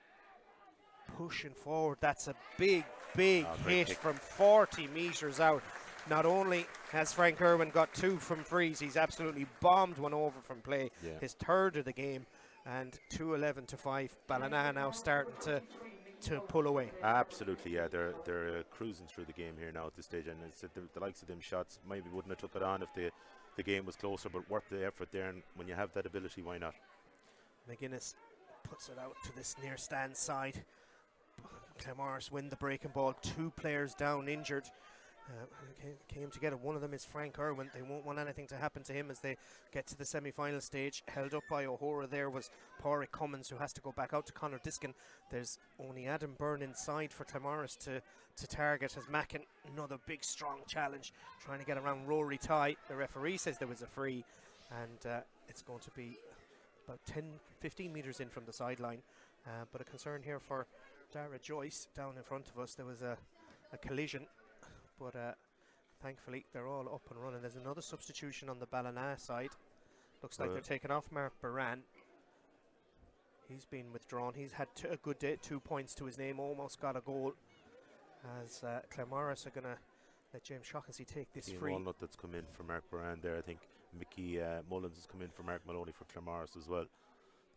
Speaker 1: pushing forward. That's a big hit from 40 metres out. Not only has Frank Irwin got 2 from frees, he's absolutely bombed one over from play.
Speaker 2: Yeah.
Speaker 1: His third of the game, and 2-11 to 5. Ballina now starting to pull away.
Speaker 2: Absolutely, yeah. They're cruising through the game here now at this stage, and it's the likes of them shots maybe wouldn't have took it on if the game was closer, but worth the effort there, and when you have that ability, why not?
Speaker 1: McGuinness puts it out to this near stand side. Claremorris win the breaking ball. 2 players down, injured. Came together. One of them is Frank Irwin. They won't want anything to happen to him as they get to the semi-final stage. Held up by O'Hora there was Pádraig Cummins, who has to go back out to Conor Diskin. There's only Adam Byrne inside for Claremorris to target as Mackin. Another big strong challenge trying to get around Rory Tighe. The referee says there was a free, and it's going to be about 10-15 metres in from the sideline, but a concern here for Dara Joyce down in front of us. There was a collision, but thankfully they're all up and running. There's another substitution on the Ballina side. Looks like they're taking off Mark Baran. He's been withdrawn. He's had a good day, 2 points to his name, almost got a goal. As Claremorris are going to let James Shaughnessy take this free.
Speaker 2: Walnut that's come in for Mark Baran there. I think Mickey Mullins has come in for Mark Maloney for Claremorris as well.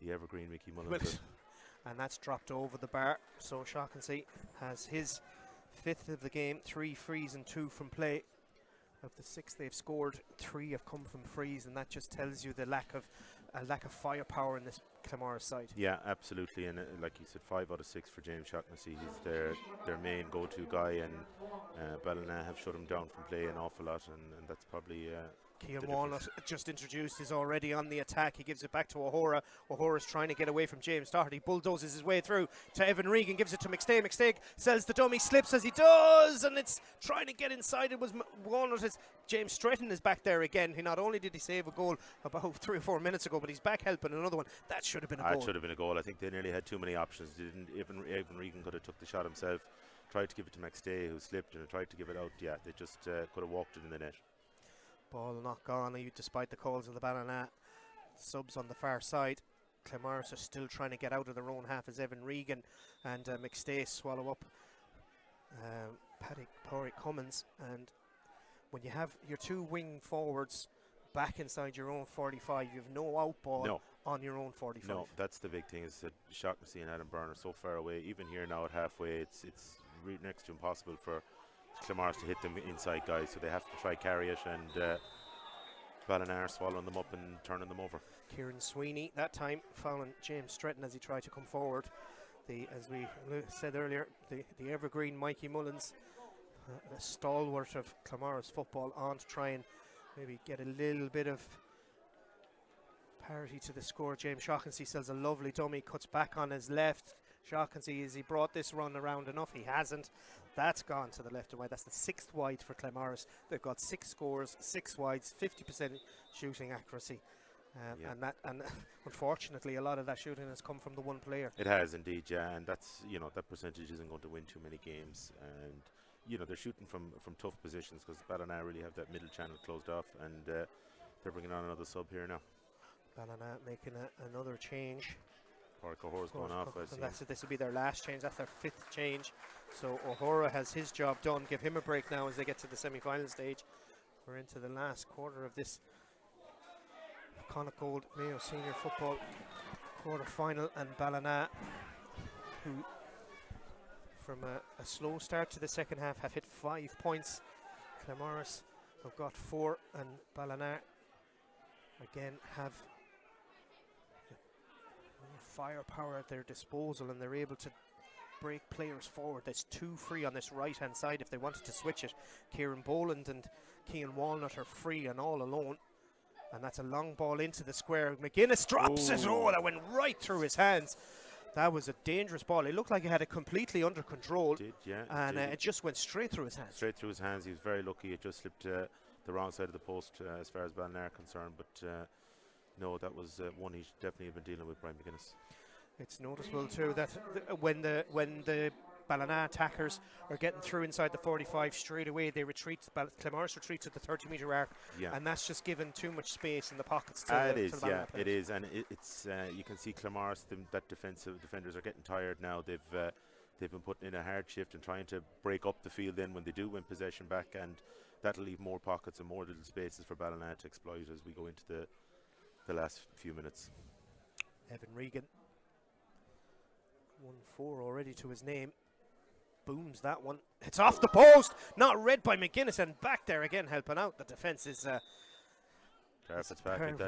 Speaker 2: The evergreen Mickey Mullins.
Speaker 1: And that's dropped over the bar. So Shaughnessy has his 5th of the game, 3 frees and 2 from play. Of the 6 they've scored, 3 have come from frees, and that just tells you the lack of firepower in this Claremorris side.
Speaker 2: Yeah, absolutely, and like you said, 5 out of 6 for James Shaughnessy. He's their main go-to guy, and Ballina have shut him down from play an awful lot, and that's probably
Speaker 1: Cian Walnut, just introduced, is already on the attack. He gives it back to O'Hora. O'Hora's trying to get away from James Doherty. Bulldozes his way through to Evan Regan. Gives it to McStay. McStay sells the dummy, slips as he does, and it's trying to get inside. It was Walnut. James Stretton is back there again. Not only did he save a goal about 3 or 4 minutes ago, but he's back helping another one. That should have been a goal.
Speaker 2: That should have been a goal. I think they nearly had too many options. Evan Regan could have took the shot himself. Tried to give it to McStay, who slipped, and tried to give it out. Yeah, they just could have walked it in the net.
Speaker 1: Ball not gone, despite the calls of the Ballina. Subs on the far side. Claremorris are still trying to get out of their own half as Evan Regan and McStay swallow up Pádraig Cummins. And when you have your 2 wing forwards back inside your own 45, you have no out ball on your own 45.
Speaker 2: No, that's the big thing, is that Shaughnessy and Adam Byrne are so far away. Even here now at halfway, it's next to impossible for Claremorris to hit them inside guys, so they have to try carry it, and Ballina are swallowing them up and turning them over.
Speaker 1: Kieran Sweeney that time fouling James Stretton as he tried to come forward. as we said earlier, the evergreen Mikey Mullins, a stalwart of Claremorris football, on to try and maybe get a little bit of parity to the score. James Shaughnessy sells a lovely dummy, cuts back on his left. Shaughnessy, has he brought this run around enough? He hasn't. That's gone to the left and wide. That's the 6th wide for Claremorris. They've got 6 scores, 6 wides, 50% shooting accuracy. And unfortunately, a lot of that shooting has come from the one player.
Speaker 2: It has indeed, yeah, and that's, you know, that percentage isn't going to win too many games. And you know, they're shooting from tough positions because Ballina really have that middle channel closed off, and they're bringing on another sub here now.
Speaker 1: Ballina making another change.
Speaker 2: O'Hora's going off.
Speaker 1: This will be their last change. That's their 5th change. So O'Hora has his job done. Give him a break now as they get to the semi-final stage. We're into the last quarter of this Connacht Mayo Senior Football quarter-final, and Ballina, who from a slow start to the second half have hit 5 points. Claremorris have got 4, and Ballina again have firepower at their disposal, and they're able to break players forward. There's 2 free on this right hand side if they wanted to switch it. Kieran Boland and Cian Walnut are free and all alone, and that's a long ball into the square. McGuinness drops it. Oh, that went right through his hands. That was a dangerous ball. It looked like he had it completely under control. It just went straight through his hands. Straight through his hands.
Speaker 2: He was very lucky. It just slipped the wrong side of the post as far as Ballina are concerned, but no, that was one he should definitely have been dealing with, Brian McGuinness.
Speaker 1: It's noticeable too that when the Ballina attackers are getting through inside the 45 straight away, they retreat. Claremorris retreats at the 30-metre arc, and that's just given too much space in the pockets to
Speaker 2: it is, yeah, it is, and it's you can see Claremorris, that defenders are getting tired now. They've been putting in a hard shift and trying to break up the field then when they do win possession back, and that'll leave more pockets and more little spaces for Ballina to exploit as we go into the last few minutes.
Speaker 1: Evan Regan, 1-4 already to his name. Booms that one. It's off the post. Not read by McGuinness, and back there again helping out. The defence is
Speaker 2: Fitzpatrick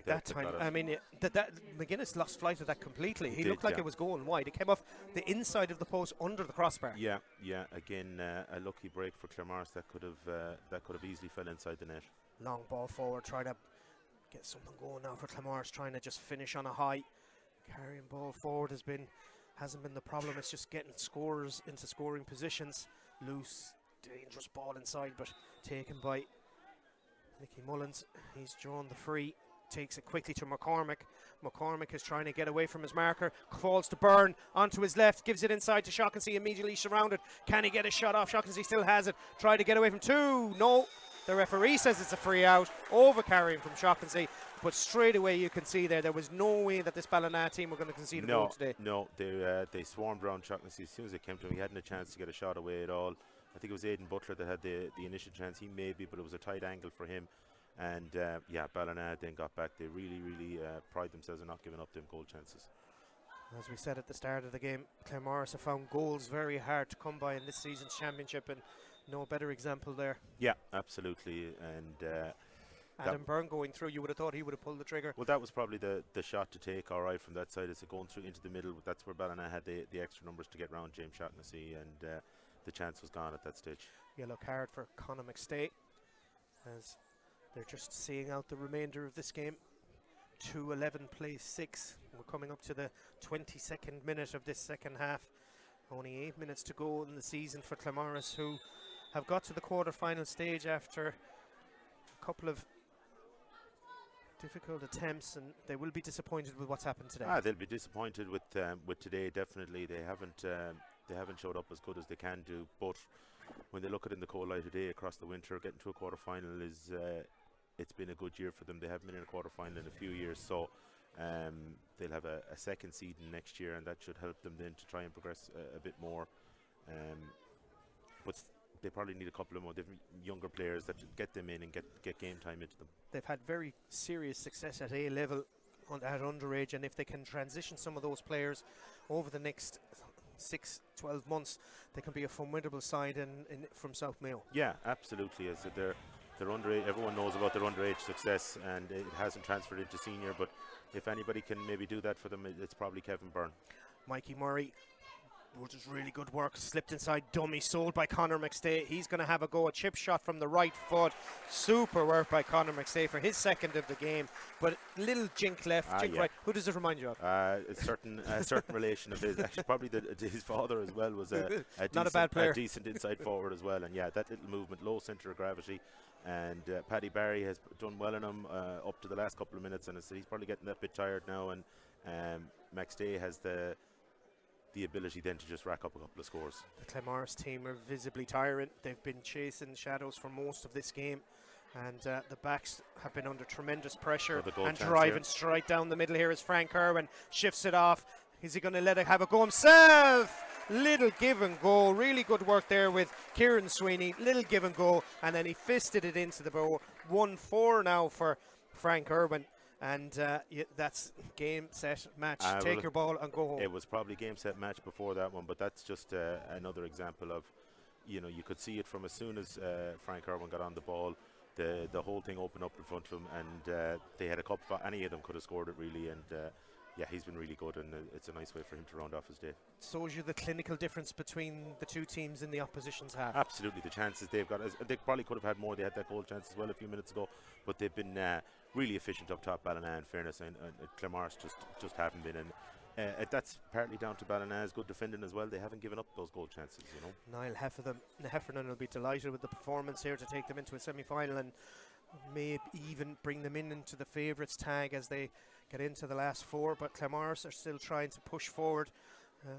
Speaker 1: that time. I mean, that McGuinness lost flight of that completely. He looked like it was going wide. It came off the inside of the post under the crossbar.
Speaker 2: Yeah. Again, a lucky break for Claremorris that could have easily fell inside the net.
Speaker 1: Long ball forward, trying to get something going now for Claremorris, trying to just finish on a high. Carrying ball forward hasn't been the problem. It's just getting scorers into scoring positions. Loose, dangerous ball inside, but taken by Nicky Mullins. He's drawn the free, takes it quickly to McCormick. McCormick is trying to get away from his marker, falls to Byrne onto his left, gives it inside to Shaughnessy, immediately surrounded. Can he get a shot off? Shaughnessy still has it. Try to get away from 2. No. The referee says it's a free out, over carrying from Shaughnessy, but straight away you can see there was no way that this Ballina team were going to concede a goal today.
Speaker 2: No, they swarmed around Shaughnessy as soon as they came to him. He hadn't a chance to get a shot away at all. I think it was Aidan Butler that had the initial chance. He maybe, but it was a tight angle for him. And Ballina then got back. They really pride themselves on not giving up them goal chances.
Speaker 1: As we said at the start of the game, Claremorris have found goals very hard to come by in this season's championship, and no better example there.
Speaker 2: Yeah, absolutely. And
Speaker 1: Adam Byrne going through, you would have thought he would have pulled the trigger.
Speaker 2: Well, that was probably the shot to take, all right, from that side. It's going through into the middle. That's where Ballina had the extra numbers to get round James Shaughnessy, and the chance was gone at that stage.
Speaker 1: Yellow card for Conor McStay, as they're just seeing out the remainder of this game. 2-11 plays 6. We're coming up to the 22nd minute of this second half. Only 8 minutes to go in the season for Claremorris, who have got to the quarter-final stage after a couple of difficult attempts, and they will be disappointed with what's happened today.
Speaker 2: They'll be disappointed with today. Definitely, they haven't showed up as good as they can do. But when they look at it in the cold light of day across the winter, getting to a quarter-final is it's been a good year for them. They haven't been in a quarter-final in a few years, so they'll have a second seeding next year, and that should help them then to try and progress a bit more. But they probably need a couple of more different younger players that get them in and get game time into them.
Speaker 1: They've had very serious success at A level at underage, and if they can transition some of those players over the next 6-12 months, they can be a formidable side from South Mayo.
Speaker 2: Yeah, absolutely. As they're underage, everyone knows about their underage success, and it hasn't transferred into senior, but if anybody can maybe do that for them, it's probably Kevin Byrne.
Speaker 1: Mikey Murray, which is really good work, slipped inside dummy, sold by Conor McStay. He's going to have a go, a chip shot from the right foot. Super work by Conor McStay for his second of the game, but little jink left, jink right. Who does it remind you of?
Speaker 2: A certain relation of his, actually probably his father as well was
Speaker 1: not a bad player,
Speaker 2: a decent inside forward as well. And yeah, that little movement, low centre of gravity, and Paddy Barry has done well in him up to the last couple of minutes, and he's probably getting that bit tired now, and McStay has the ability then to just rack up a couple of scores. The
Speaker 1: Claremorris team are visibly tiring. They've been chasing shadows for most of this game, and the backs have been under tremendous pressure and driving straight down the middle. Here is Frank Irwin, shifts it off. Is he going to let it have a go himself? Little give and go, really good work there with Kieran Sweeney, little give and go, and then he fisted it into the bowl. 1-4 now for Frank Irwin. And that's game, set, match. Take your ball and go home.
Speaker 2: It was probably game, set, match before that one, but that's just another example of, you could see it from as soon as Frank Irwin got on the ball, the whole thing opened up in front of him, and they had a couple. Any of them could have scored it really, and yeah, he's been really good, and it's a nice way for him to round off his day. Shows
Speaker 1: you the clinical difference between the two teams in the opposition's half.
Speaker 2: Absolutely, the chances they've got, they probably could have had more. They had that goal chance as well a few minutes ago, but they've been really efficient up top, Ballina, in fairness, and Claremorris just haven't been. And that's partly down to Ballina's good defending as well. They haven't given up those goal chances,
Speaker 1: Niall Heffernan will be delighted with the performance here to take them into a semi-final, and may even bring them into the favourites tag as they get into the last four. But Claremorris are still trying to push forward.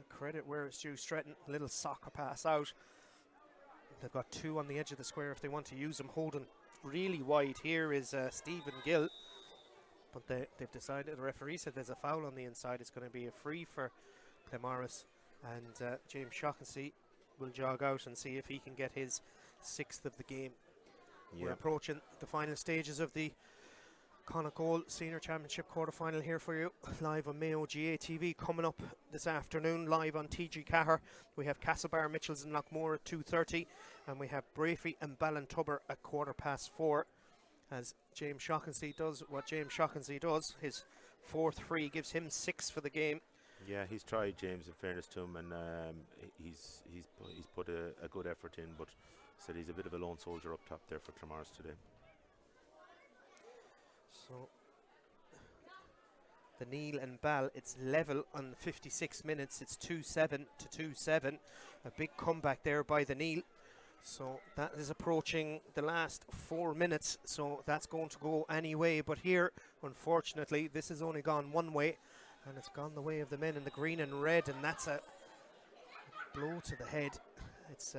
Speaker 1: Credit where it's due. Stretton, little soccer pass out. They've got two on the edge of the square if they want to use them. Holding really wide here is Stephen Gill, but they've decided, the referee said there's a foul on the inside. It's going to be a free for Claremorris, and James Shaughnessy will jog out and see if he can get his sixth of the game. Yep. We're approaching the final stages of the Connacht Goal Senior Championship quarter-final here for you, live on Mayo GA TV. Coming up this afternoon, live on TG Cahir, we have Castlebar, Mitchells and Lockmore at 2:30, and we have Brafey and Ballintubber at 4:15. As James Shaughnessy does what James Shaughnessy does, his fourth free gives him 6 for the game.
Speaker 2: Yeah, he's tried, James, in fairness to him, and he's put a good effort in, but said he's a bit of a lone soldier up top there for Claremorris today.
Speaker 1: So the Neil and Ball, it's level on 56 minutes. It's 2-7 to 2-7. A big comeback there by the Neil. So that is approaching the last 4 minutes. So that's going to go anyway. But here, unfortunately, this has only gone one way, and it's gone the way of the men in the green and red, and that's a blow to the head. It's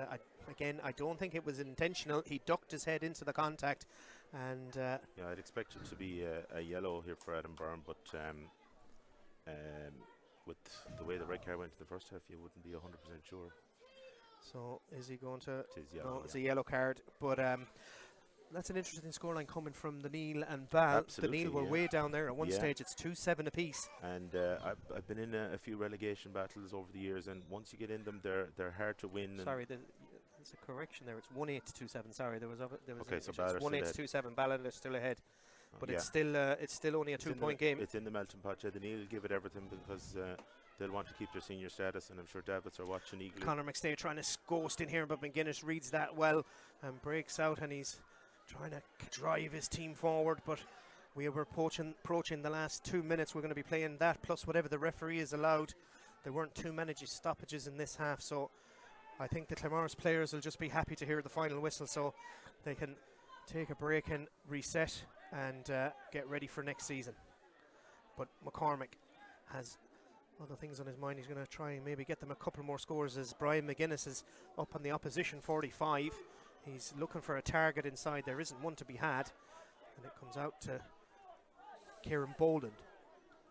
Speaker 1: again, I don't think it was intentional. He ducked his head into the contact, and
Speaker 2: yeah, I'd expect it to be a yellow here for Adam Byrne, but with the way the red card went in the first half, you wouldn't be 100% sure.
Speaker 1: So is he going to?
Speaker 2: It is yellow.
Speaker 1: No, it's a yellow card, but that's an interesting scoreline coming from the Neil and Ball.
Speaker 2: Absolutely,
Speaker 1: the Neil were way down there at one stage. It's 2-7 apiece.
Speaker 2: And I've been in a few relegation battles over the years, and once you get in them, they're hard to win.
Speaker 1: Sorry, there's a correction there. It's 1-8 to 2-7. Sorry, there was
Speaker 2: okay, so
Speaker 1: 1-8 to 2-7. Ballina is still ahead, but it's still only a 2-point game.
Speaker 2: It's in the melting pot. The Neil give it everything because they'll want to keep their senior status, and I'm sure Davids are watching eagerly.
Speaker 1: Conor McStay trying to ghost in here, but McGuinness reads that well and breaks out, and he's trying to drive his team forward, but we were approaching the last 2 minutes. We're going to be playing that plus whatever the referee is allowed. There weren't too many stoppages in this half, so I think the Claremorris players will just be happy to hear the final whistle so they can take a break and reset and get ready for next season. But McCormick has other things on his mind. He's going to try and maybe get them a couple more scores as Brian McGuinness is up on the opposition 45. He's looking for a target inside. There isn't one to be had, and it comes out to Kieran Boland.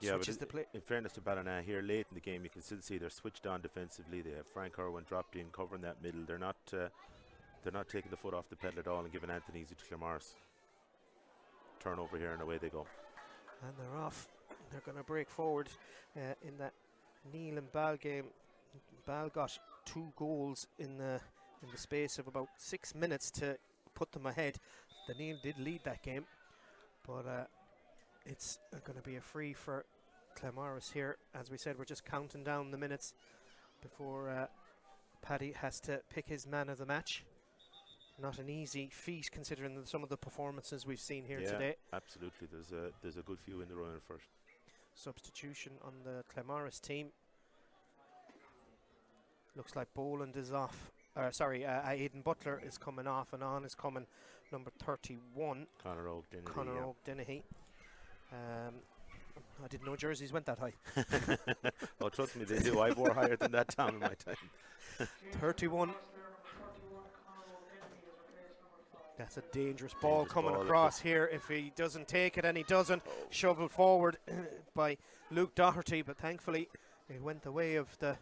Speaker 2: Yeah, but in fairness to Ballina, here late in the game, you can still see they're switched on defensively. They have Frank Irwin dropped in, covering that middle. They're not taking the foot off the pedal at all and giving Anthony easy to Claremorris. Turnover here, and away they go.
Speaker 1: And they're off. They're going to break forward in that Neil and Ball game. Ball got 2 goals in the space of about 6 minutes to put them ahead. The Neil did lead that game, but it's going to be a free for Claremorris here. As we said, we're just counting down the minutes before Paddy has to pick his man of the match. Not an easy feat considering some of the performances we've seen here today.
Speaker 2: Absolutely. There's a good few in the running first.
Speaker 1: Substitution on the Claremorris team. Looks like Boland is off. Aidan Butler is coming off, and on is coming number 31.
Speaker 2: Conor
Speaker 1: O'Dennehy. I didn't know jerseys went that high.
Speaker 2: Oh, trust me, they do. I wore higher than that, Tom, in my time.
Speaker 1: 31. That's a dangerous ball coming across here. If he doesn't take it, and he doesn't, shoveled forward by Luke Doherty, but thankfully it went the way of the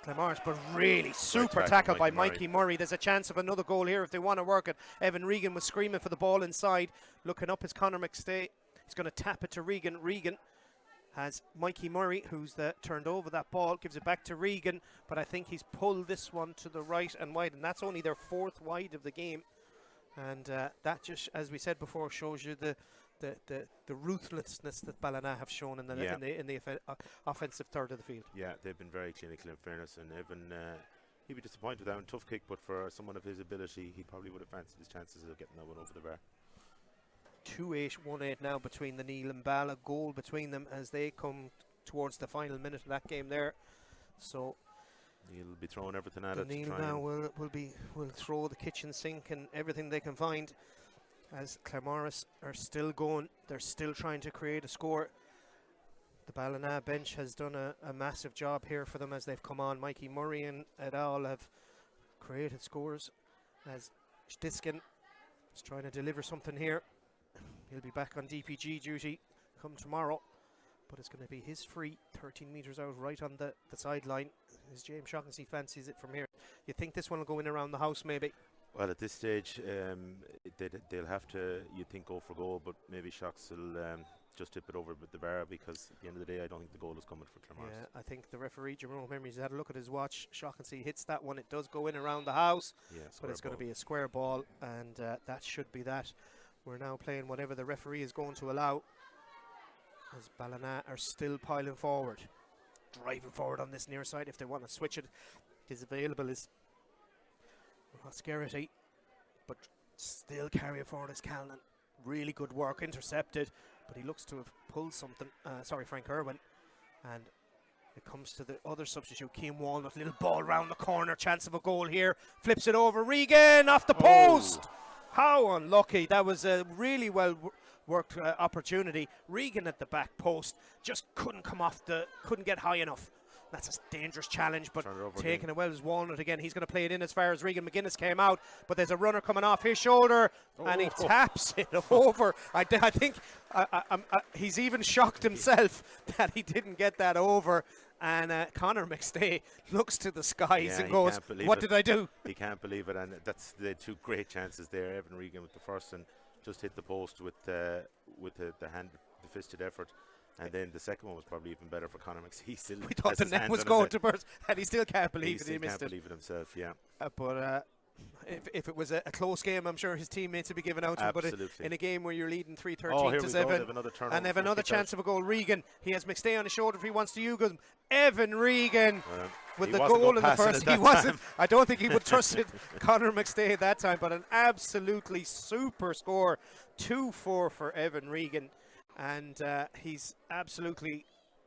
Speaker 1: Claremorris, but really super tackle by Mikey Murray. There's a chance of another goal here if they want to work it. Evan Regan was screaming for the ball inside. Looking up is Conor McStay. He's going to tap it to Regan. Regan has Mikey Murray, who's turned over that ball, gives it back to Regan, but I think he's pulled this one to the right and wide, and that's only their 4th wide of the game. And that just, as we said before, shows you the ruthlessness that Ballina have shown in the offensive third of the field. Yeah,
Speaker 2: they've been very clinical in fairness, and Evan, he'd be disappointed with that one. Tough kick, but for someone of his ability, he probably would have fancied his chances of getting that one over the bar.
Speaker 1: 2-8, 1-8 now between the Neil and Ball. A goal between them as they come towards the final minute of that game there. So
Speaker 2: Neil will be throwing everything at it.
Speaker 1: Neil now will throw the kitchen sink and everything they can find, as Claremorris are still going. They're still trying to create a score. The Ballina bench has done a massive job here for them as they've come on. Mikey Murray and et al. Have created scores, as Stiskin is trying to deliver something here. He'll be back on DPG duty come tomorrow, but it's going to be his free 13 metres out right on the sideline, as James Shaughnessy fancies it from here. You think this one will go in around the house maybe?
Speaker 2: Well, at this stage they'll have to, you think, go for goal, but maybe Shocks will just tip it over with the bar, because at the end of the day I don't think the goal is coming for Claremorris.
Speaker 1: Yeah, I think the referee Jerome Memories had a look at his watch. Shaughnessy hits that one, it does go in around the house, but it's going to be a square ball, and that should be that. We're now playing whatever the referee is going to allow, as Ballina are still piling forward, driving forward on this near side. If they want to switch it, is available is Oscarity, but still carry it forward as Callan. Really good work, intercepted, but he looks to have pulled something. Frank Irwin, and it comes to the other substitute, Keane Walnut. Little ball round the corner, chance of a goal here. Flips it over, Regan off the post. How unlucky. That was a really well worked opportunity. Regan at the back post just couldn't get high enough. That's a dangerous challenge, but taking it well is Walnut again. He's going to play it in as far as Regan McGuinness came out, but there's a runner coming off his shoulder, and he taps it over. I think he's even shocked himself that he didn't get that over. And Conor McStay looks to the skies and goes, "What did I do?"
Speaker 2: He can't believe it, and that's the 2 great chances there. Evan Regan with the first, and just hit the post with the fisted effort. And then the second one was probably even better for Conor McStay.
Speaker 1: We thought the net was going to burst, and he still can't believe it.
Speaker 2: He can't believe it himself, yeah.
Speaker 1: But if it was a close game, I'm sure his teammates would be giving out to him. But in a game where you're leading 3-13 to 7, and they have another chance of a goal. Regan, he has McStay on his shoulder if he wants to use him. Evan Regan with the goal in the first. He wasn't. I don't think he would trust it. Conor McStay at that time, but an absolutely super score, 2-4 for Evan Regan, and he's absolutely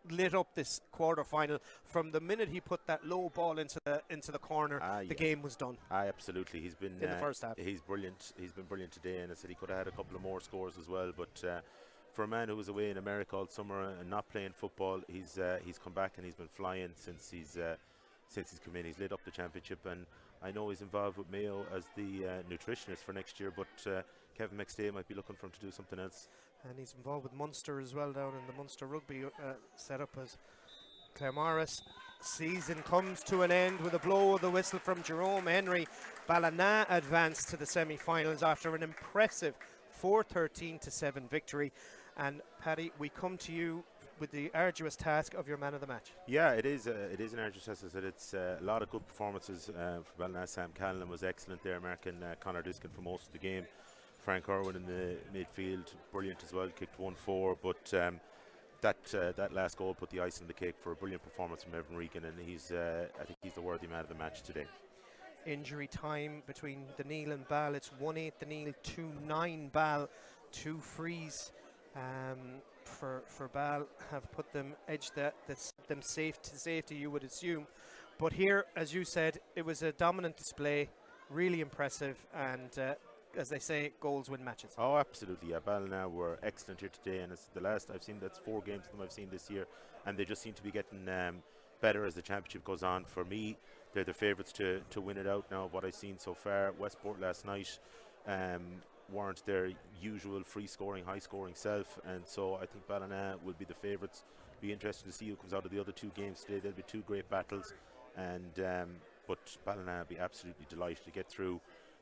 Speaker 1: lit up this quarter-final. From the minute he put that low ball into the corner, the game was done.
Speaker 2: Absolutely. He's been
Speaker 1: in the first half.
Speaker 2: He's brilliant. He's been brilliant today, and I said he could have had a couple of more scores as well. But for a man who was away in America all summer and not playing football, he's come back and he's been flying since he's come in. He's lit up the championship, and I know he's involved with Mayo as the nutritionist for next year. But Kevin McStay might be looking for him to do something else.
Speaker 1: And he's involved with Munster as well down in the Munster rugby setup, as Claremorris season comes to an end with a blow of the whistle from Jerome Henry. Ballina advanced to the semi-finals after an impressive 4-13-7 victory. And Paddy, we come to you with the arduous task of your man of the match.
Speaker 2: Yeah, it is an arduous task. It's a lot of good performances for Ballina. Sam Callan was excellent there, marking Conor Diskin for most of the game. Frank Irwin in the midfield, brilliant as well, kicked 1-4, but that last goal put the ice on the cake for a brilliant performance from Evan Regan, and I think he's the worthy man of the match today.
Speaker 1: Injury time between Daniil and Ball. It's 1-8 Daniil, 2-9 Ball. 2 frees for Ball have put them that's them safe to safety, you would assume. But here, as you said, it was a dominant display, really impressive, and as they say, goals win matches.
Speaker 2: Oh, absolutely, yeah. Ballina were excellent here today, and it's the last I've seen, that's 4 games of them I've seen this year, and they just seem to be getting better as the championship goes on. For me, they're the favourites to win it out now, what I've seen so far. Westport last night weren't their usual free-scoring, high-scoring self, and so I think Ballina will be the favourites. Be interesting to see who comes out of the other 2 games today. There'll be 2 great battles, and but Ballina will be absolutely delighted to get through,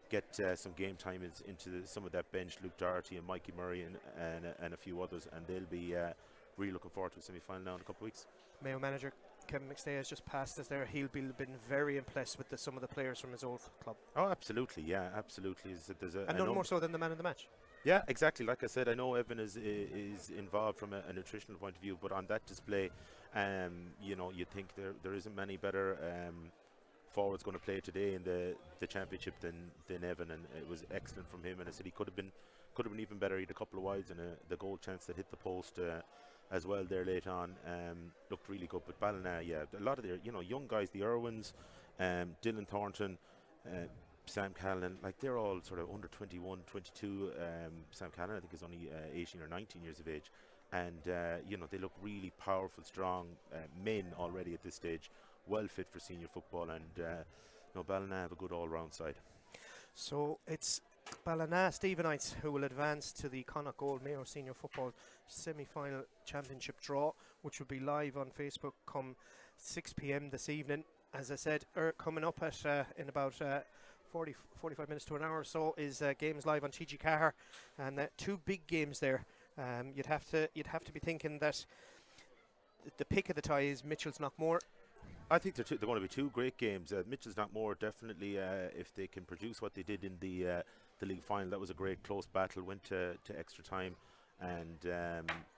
Speaker 2: get some game time into some of that bench, Luke Doherty and Mikey Murray and a few others, and they'll be really looking forward to a semi-final now in a couple of weeks.
Speaker 1: Mayo manager Kevin McStay has just passed us there. He'll been very impressed with some of the players from his old club.
Speaker 2: Oh, absolutely, yeah, absolutely.
Speaker 1: And none more so than the man of the match.
Speaker 2: Yeah, exactly. Like I said, I know Evan is involved from a nutritional point of view, but on that display, you know, you'd think there isn't many better forwards going to play today in the championship than Evan, and it was excellent from him. And I said he could have been even better. He had a couple of wides and the goal chance that hit the post as well there late on. Looked really good. But Ballina, yeah, a lot of their young guys, the Irwins, Dylan Thornton, Sam Callan, like they're all sort of under 21, 22. Sam Callan I think is only 18 or 19 years of age, and they look really powerful, strong men already at this stage, well fit for senior football, and Ballina have a good all-round side. So
Speaker 1: it's Ballina Stephenites who will advance to the Connacht Gold Mayo Senior Football Semi-Final Championship draw, which will be live on Facebook come 6 p.m. this evening. As I said, coming up at in about 45 minutes to an hour or so is games live on TG Cahir, and 2 big games there. You'd have to be thinking that the pick of the tie is Mitchell's Knockmore.
Speaker 2: I think they're going to be 2 great games. Mitchell's Knockmore definitely, if they can produce what they did in the league final, that was a great close battle, went to extra time, and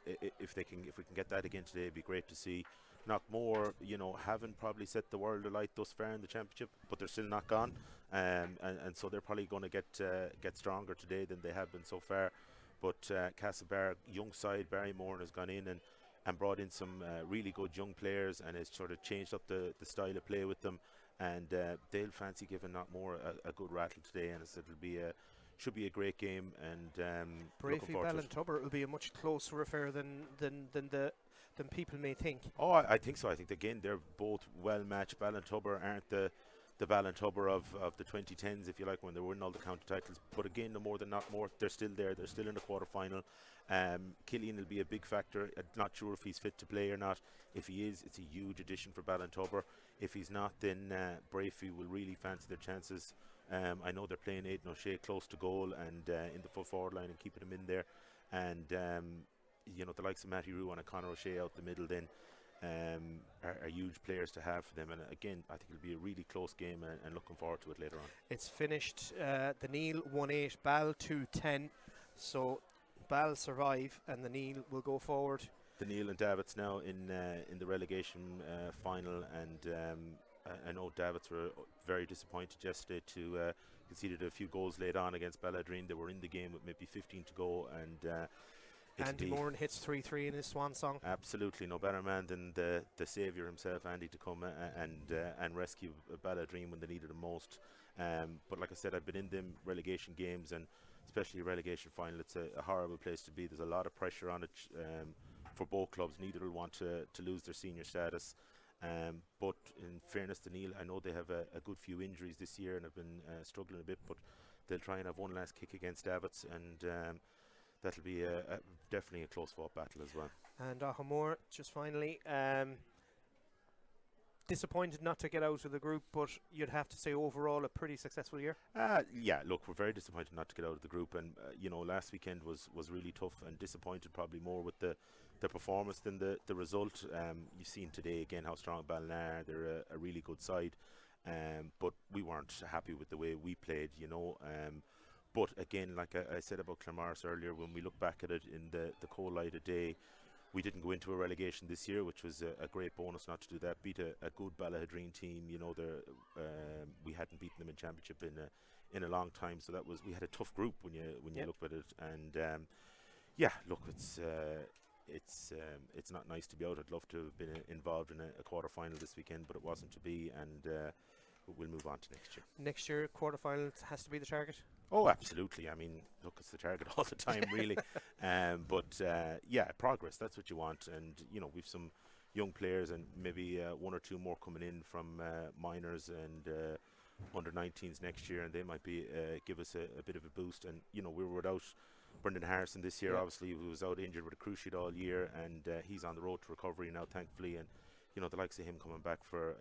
Speaker 2: if we can get that again today, it'd be great to see. Knockmore, haven't probably set the world alight thus far in the championship, but they're still not gone, and so they're probably going to get stronger today than they have been so far. But Castlebar, young side, Barry Moore has gone in and brought in some really good young players, and has sort of changed up the style of play with them, and they'll fancy giving Knockmore a good rattle today, and should be a great game. And
Speaker 1: Brafey Ballintubber will be a much closer affair than people may think.
Speaker 2: Oh, I think so. I think again they're both well matched. Ballintubber aren't the Ballintubber of the 2010s, if you like, when they were winning all the county titles, but again, no more than not more, they're still there. They're still in the quarter-final. Killian will be a big factor. I'm not sure if he's fit to play or not. If he is, it's a huge addition for Ballintubber. If he's not, then Brafey will really fancy their chances. I know they're playing Aidan O'Shea close to goal and in the full forward line and keeping him in there, and the likes of Matty Rue and Conor O'Shea out the middle then are huge players to have for them. And again, I think it'll be a really close game, and looking forward to it later on.
Speaker 1: It's finished the Neil 1-8, Ball 2-10, so Ball survive and the Neil will go forward.
Speaker 2: The Neil and Davits now in the relegation final, and I know Davits were very disappointed yesterday to conceded a few goals late on against Balladreen. They were in the game with maybe 15 to go, and
Speaker 1: Andy Moran hits 3-3 in his swan song.
Speaker 2: Absolutely, no better man than the saviour himself, Andy, to come and rescue Balladreen when they needed him most. But like I said, I've been in them relegation games, and especially a relegation final. It's a horrible place to be. There's a lot of pressure on it for both clubs. Neither will want to lose their senior status. But in fairness to Neil, I know they have a good few injuries this year and have been struggling a bit, but they'll try and have one last kick against Davits, and that'll be definitely a close fought battle as well.
Speaker 1: And Ahamore, just finally, disappointed not to get out of the group, but you'd have to say overall a pretty successful year.
Speaker 2: Yeah, look, we're very disappointed not to get out of the group, and last weekend was really tough, and disappointed probably more with the performance than the result. You've seen today again how strong Ballina are. They're a really good side, but we weren't happy with the way we played, but again, like I said about Claremorris earlier, when we look back at it in the cold light of day, we didn't go into a relegation this year, which was a great bonus not to do that. Beat a good Ballahadreen team. You know, we hadn't beaten them in championship in a long time, so we had a tough group when you look at it. And yeah, look, it's not nice to be out. I'd love to have been involved in a quarter final this weekend, but it wasn't to be, and but we'll move on to next year. Next year,
Speaker 1: quarter final has to be the target.
Speaker 2: Oh, absolutely. I mean, look, it's the target all the time, really. But yeah, progress, that's what you want. And, you know, we've some young players and maybe one or two more coming in from minors and under 19s next year, and they might be give us a bit of a boost. And, you know, we were without Brendan Harrison this year, obviously, who was out injured with a cruciate all year, and he's on the road to recovery now, thankfully. And, you know, the likes of him coming back for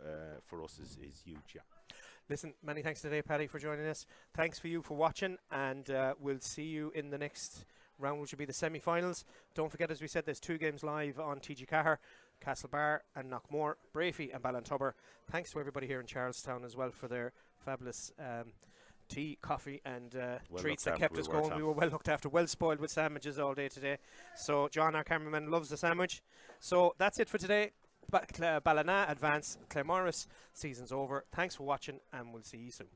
Speaker 2: us is huge, yeah.
Speaker 1: Listen, many thanks today, Paddy, for joining us. Thanks for you for watching, and we'll see you in the next round, which will be the semi-finals. Don't forget, as we said, there's 2 games live on TG Cahir, Castlebar and Knockmore, Brafey and Ballintubber. Thanks to everybody here in Charlestown as well for their fabulous tea, coffee and treats that kept us going. We were well looked after, well spoiled with sandwiches all day today. So John, our cameraman, loves the sandwich. So that's it for today. Ballina advance, Claremorris season's over. Thanks for watching, and we'll see you soon.